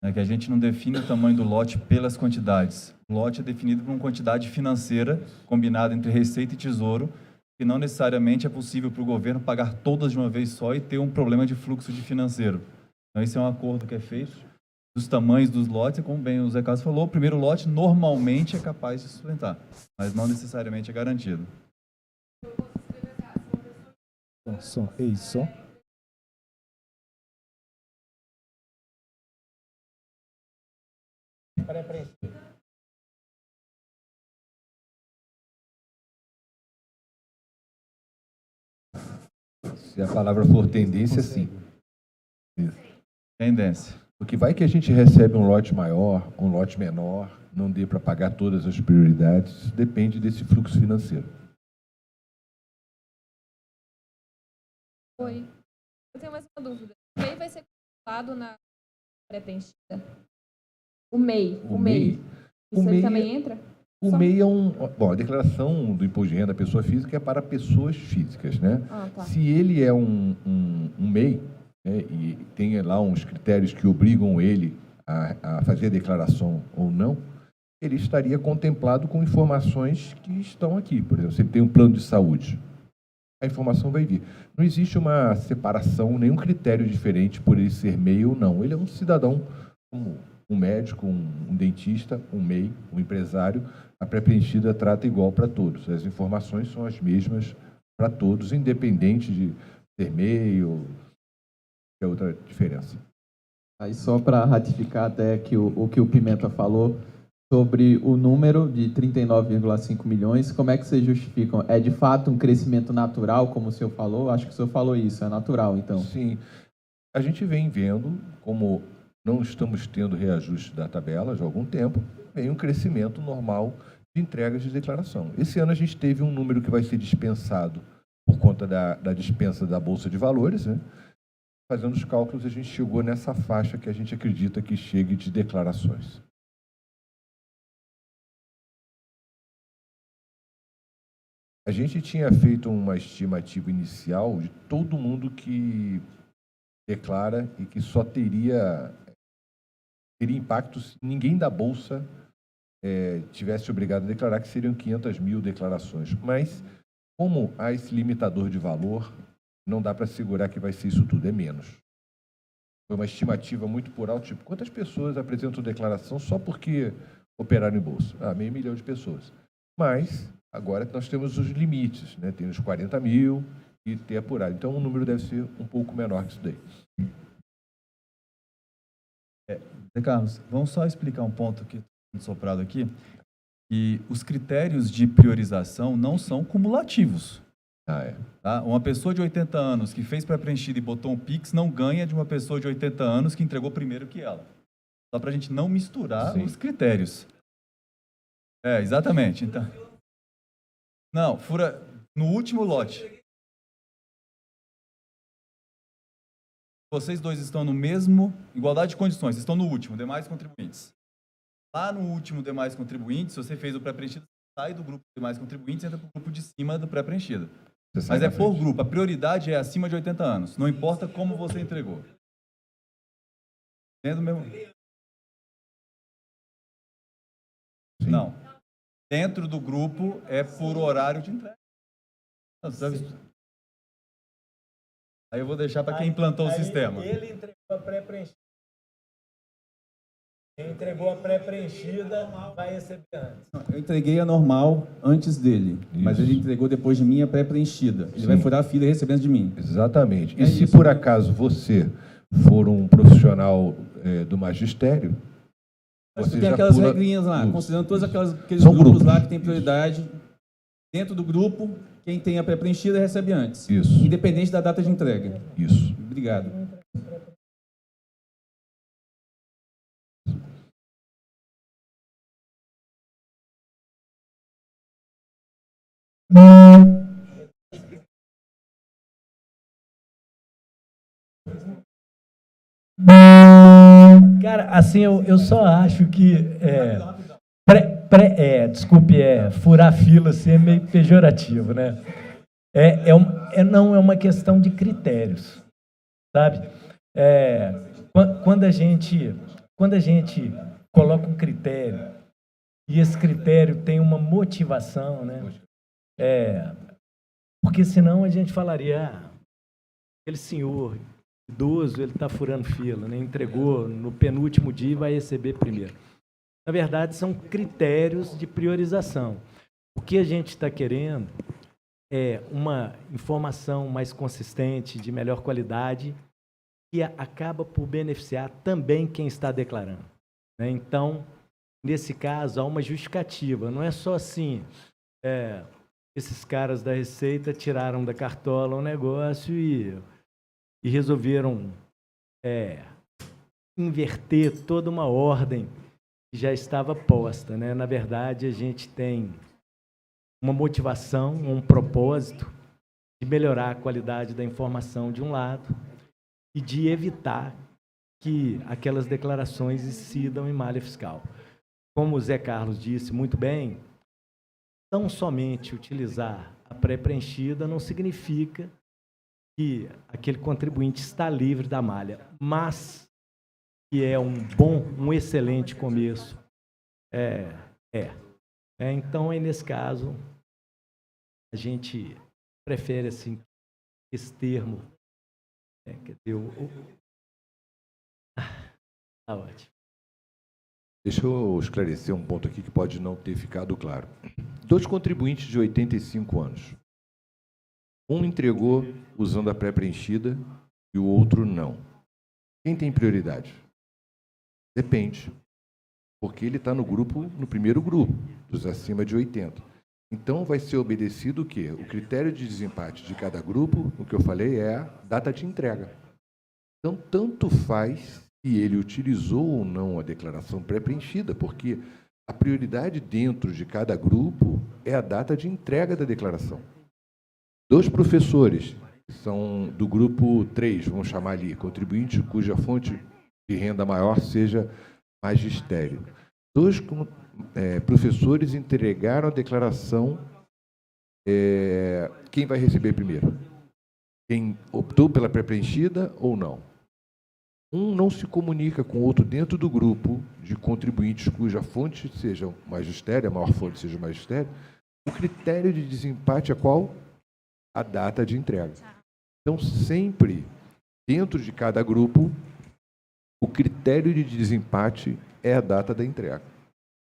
né, que a gente não define o tamanho do lote pelas quantidades. O lote é definido por uma quantidade financeira combinada entre Receita e Tesouro, que não necessariamente é possível para o governo pagar todas de uma vez só e ter um problema de fluxo de financeiro. Então, esse é um acordo que é feito dos tamanhos dos lotes, e como bem o Zé Carlos falou, o primeiro lote normalmente é capaz de sustentar, mas não necessariamente é garantido. Isso. Se a palavra for tendência, sim. Tendência. Porque vai que a gente recebe um lote maior, um lote menor, não dê para pagar todas as prioridades, isso depende desse fluxo financeiro. Oi. Eu tenho mais uma dúvida. O MEI vai ser contemplado na pré-preenchida? O MEI. O MEI? Isso O aí MEI também entra? O Só- MEI é Bom, a declaração do imposto de renda da pessoa física é para pessoas físicas, né? Ah, tá. Se ele é um MEI, né, e tem lá uns critérios que obrigam ele a fazer a declaração ou não, ele estaria contemplado com informações que estão aqui. Por exemplo, se ele tem um plano de saúde, a informação vai vir. Não existe uma separação, nenhum critério diferente por ele ser MEI ou não. Ele é um cidadão, como um médico, um dentista, um MEI, um empresário. A pré-preenchida trata igual para todos. As informações são as mesmas para todos, independente de ser MEI ou qualquer outra diferença. Aí só para ratificar até que o que o Pimenta falou sobre o número de 39,5 milhões, como é que vocês justificam? É de fato um crescimento natural, como o senhor falou? Acho que o senhor falou isso, é natural, então. Sim. A gente vem vendo, como não estamos tendo reajuste da tabela já há algum tempo, vem um crescimento normal de entregas de declaração. Esse ano a gente teve um número que vai ser dispensado por conta da dispensa da Bolsa de Valores, né? Fazendo os cálculos, a gente chegou nessa faixa que a gente acredita que chegue de declarações. A gente tinha feito uma estimativa inicial de todo mundo que declara e que só teria impacto se ninguém da Bolsa tivesse obrigado a declarar, que seriam 500 mil declarações. Mas, como há esse limitador de valor, não dá para assegurar que vai ser isso tudo, é menos. Foi uma estimativa muito por alto, tipo, quantas pessoas apresentam declaração só porque operaram em Bolsa? 500 mil de pessoas. Mas, agora nós temos os limites, né? Tem os 40 mil e ter apurado. Então, o número deve ser um pouco menor que isso daí. Zé Carlos, vamos só explicar um ponto que está soprado aqui, que os critérios de priorização não são cumulativos. Tá? Uma pessoa de 80 anos que fez pré-preenchida e botou um PIX não ganha de uma pessoa de 80 anos que entregou primeiro que ela. Só para a gente não misturar os critérios. Exatamente. Então, não, fura no último lote. Vocês dois estão no mesmo, igualdade de condições, estão no último, demais contribuintes. Lá no último demais contribuintes, se você fez o pré-preenchido, sai do grupo de demais contribuintes e entra para o grupo de cima do pré-preenchido. Mas é por grupo, a prioridade é acima de 80 anos, não importa como você entregou. Entendo mesmo? Sim. Não. Dentro do grupo é por horário de entrega. Aí eu vou deixar para quem implantou o sistema. Ele entregou a pré-preenchida. Quem entregou a pré-preenchida vai receber antes. Eu entreguei a normal antes dele, mas ele entregou depois de mim a pré-preenchida. Ele vai furar a fila e receber antes de mim. Exatamente. E se por acaso você for um profissional do magistério, você tem já aquelas pula regrinhas lá, grupos. considerando todos aqueles São grupos grupos. lá que tem prioridade. Dentro do grupo, quem tem a pré-preenchida recebe antes. Isso. Independente da data de entrega. Isso. Obrigado. Cara, assim, eu só acho que desculpe, furar fila assim, é meio pejorativo, né? Não é uma questão de critérios, sabe? Quando a gente coloca um critério e esse critério tem uma motivação, né? Porque senão a gente falaria, aquele senhor idoso, ele está furando fila, né? Entregou no penúltimo dia e vai receber primeiro. Na verdade, são critérios de priorização. O que a gente está querendo é uma informação mais consistente, de melhor qualidade, que acaba por beneficiar também quem está declarando, né? Então, nesse caso, há uma justificativa. Não é só assim, esses caras da Receita tiraram da cartola um negócio e resolveram inverter toda uma ordem que já estava posta, né? Na verdade, a gente tem uma motivação, um propósito de melhorar a qualidade da informação de um lado e de evitar que aquelas declarações incidam em malha fiscal. Como o Zé Carlos disse muito bem, tão somente utilizar a pré-preenchida não significa que aquele contribuinte está livre da malha, mas que é um excelente começo. Então, nesse caso, a gente prefere assim, esse termo. Tá ótimo. Deixa eu esclarecer um ponto aqui que pode não ter ficado claro. 2 contribuintes de 85 anos. Um entregou usando a pré-preenchida e o outro não. Quem tem prioridade? Depende. Porque ele está no primeiro grupo, dos acima de 80. Então, vai ser obedecido o quê? O critério de desempate de cada grupo, o que eu falei, é a data de entrega. Então, tanto faz se ele utilizou ou não a declaração pré-preenchida, porque a prioridade dentro de cada grupo é a data de entrega da declaração. 2 professores, que são do grupo 3, vamos chamar ali, contribuinte cuja fonte de renda maior seja magistério. 2 professores entregaram a declaração. Quem vai receber primeiro? Quem optou pela pré-preenchida ou não? Um não se comunica com o outro dentro do grupo de contribuintes cuja fonte seja magistério, a maior fonte seja magistério. O critério de desempate é qual? A data de entrega. Então, sempre, dentro de cada grupo, o critério de desempate é a data da entrega.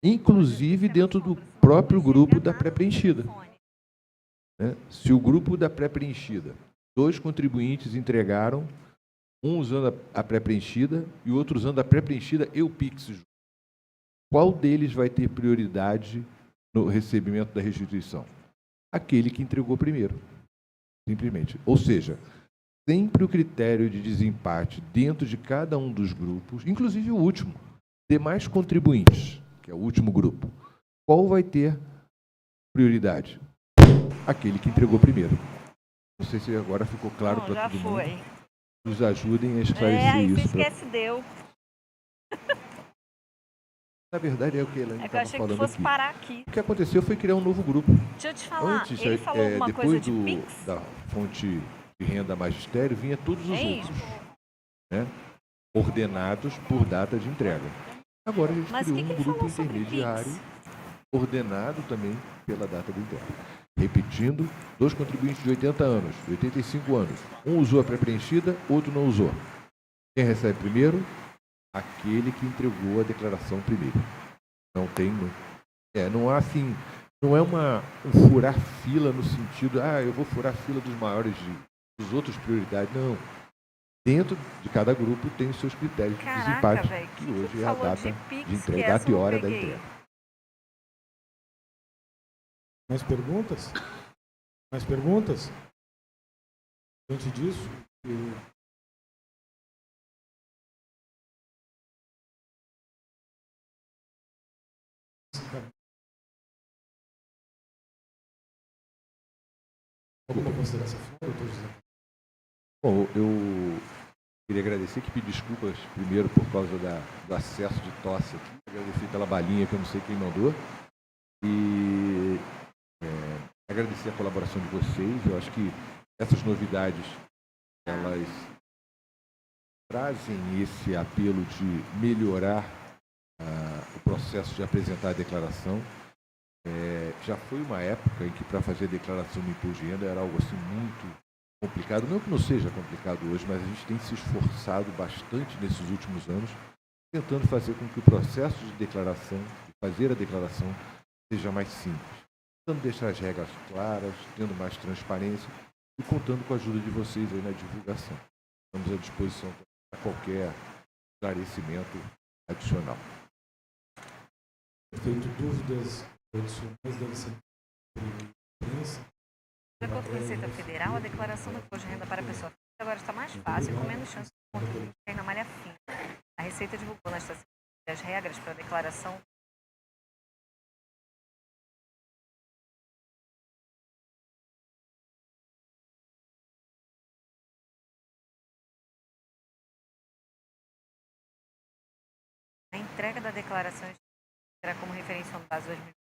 Inclusive dentro do próprio grupo da pré-preenchida. Se o grupo da pré-preenchida, 2 contribuintes entregaram, um usando a pré-preenchida e o outro usando a pré-preenchida e o Pix. Qual deles vai ter prioridade no recebimento da restituição? Aquele que entregou primeiro. Simplesmente. Ou seja, sempre o critério de desempate dentro de cada um dos grupos, inclusive o último, demais contribuintes, que é o último grupo, qual vai ter prioridade? Aquele que entregou primeiro. Não sei se agora ficou claro para todo mundo. Nos ajudem a esclarecer isso. Esquece, deu. Na verdade, é o que ela É que eu achei que fosse parar aqui. O que aconteceu foi criar um novo grupo. Deixa eu te falar, Antes, ele falou alguma coisa de Pix? da fonte de renda magistério, vinha todos os outros, né? Ordenados por data de entrega. Agora a gente criou um grupo intermediário, ordenado também pela data de entrega. Repetindo, 2 contribuintes de 80 anos, de 85 anos. Um usou a pré-preenchida, outro não usou. Quem recebe primeiro? Aquele que entregou a declaração primeiro. Não tem... não há assim... Não é um furar fila no sentido, eu vou furar a fila dos maiores, dos outros prioridades. Não. Dentro de cada grupo tem os seus critérios de desempate, que hoje é a data de entrega, data e hora da entrega. Mais perguntas? Mais perguntas? Diante disso, eu Alguma consideração final, doutor José? Bom, eu queria agradecer, que pedir desculpas primeiro por causa do acesso de tosse aqui. Agradecer pela balinha que eu não sei quem mandou. E agradecer a colaboração de vocês. Eu acho que essas novidades, elas trazem esse apelo de melhorar o processo de apresentar a declaração. Já foi uma época em que para fazer a declaração do imposto de renda era algo assim muito complicado. Não que não seja complicado hoje, mas a gente tem se esforçado bastante nesses últimos anos, tentando fazer com que o processo de declaração, de fazer a declaração, seja mais simples. Tentando deixar as regras claras, tendo mais transparência e contando com a ajuda de vocês aí na divulgação. Estamos à disposição para qualquer esclarecimento adicional. Feito dúvidas adicionais, deve ser imprensa. De acordo com a Receita Federal, a declaração do imposto de renda para a pessoa física agora está mais fácil e com menos chance de contribuir cair na malha fina. A Receita divulgou nesta semana as regras para a declaração a entrega da declaração terá como referência no base 2020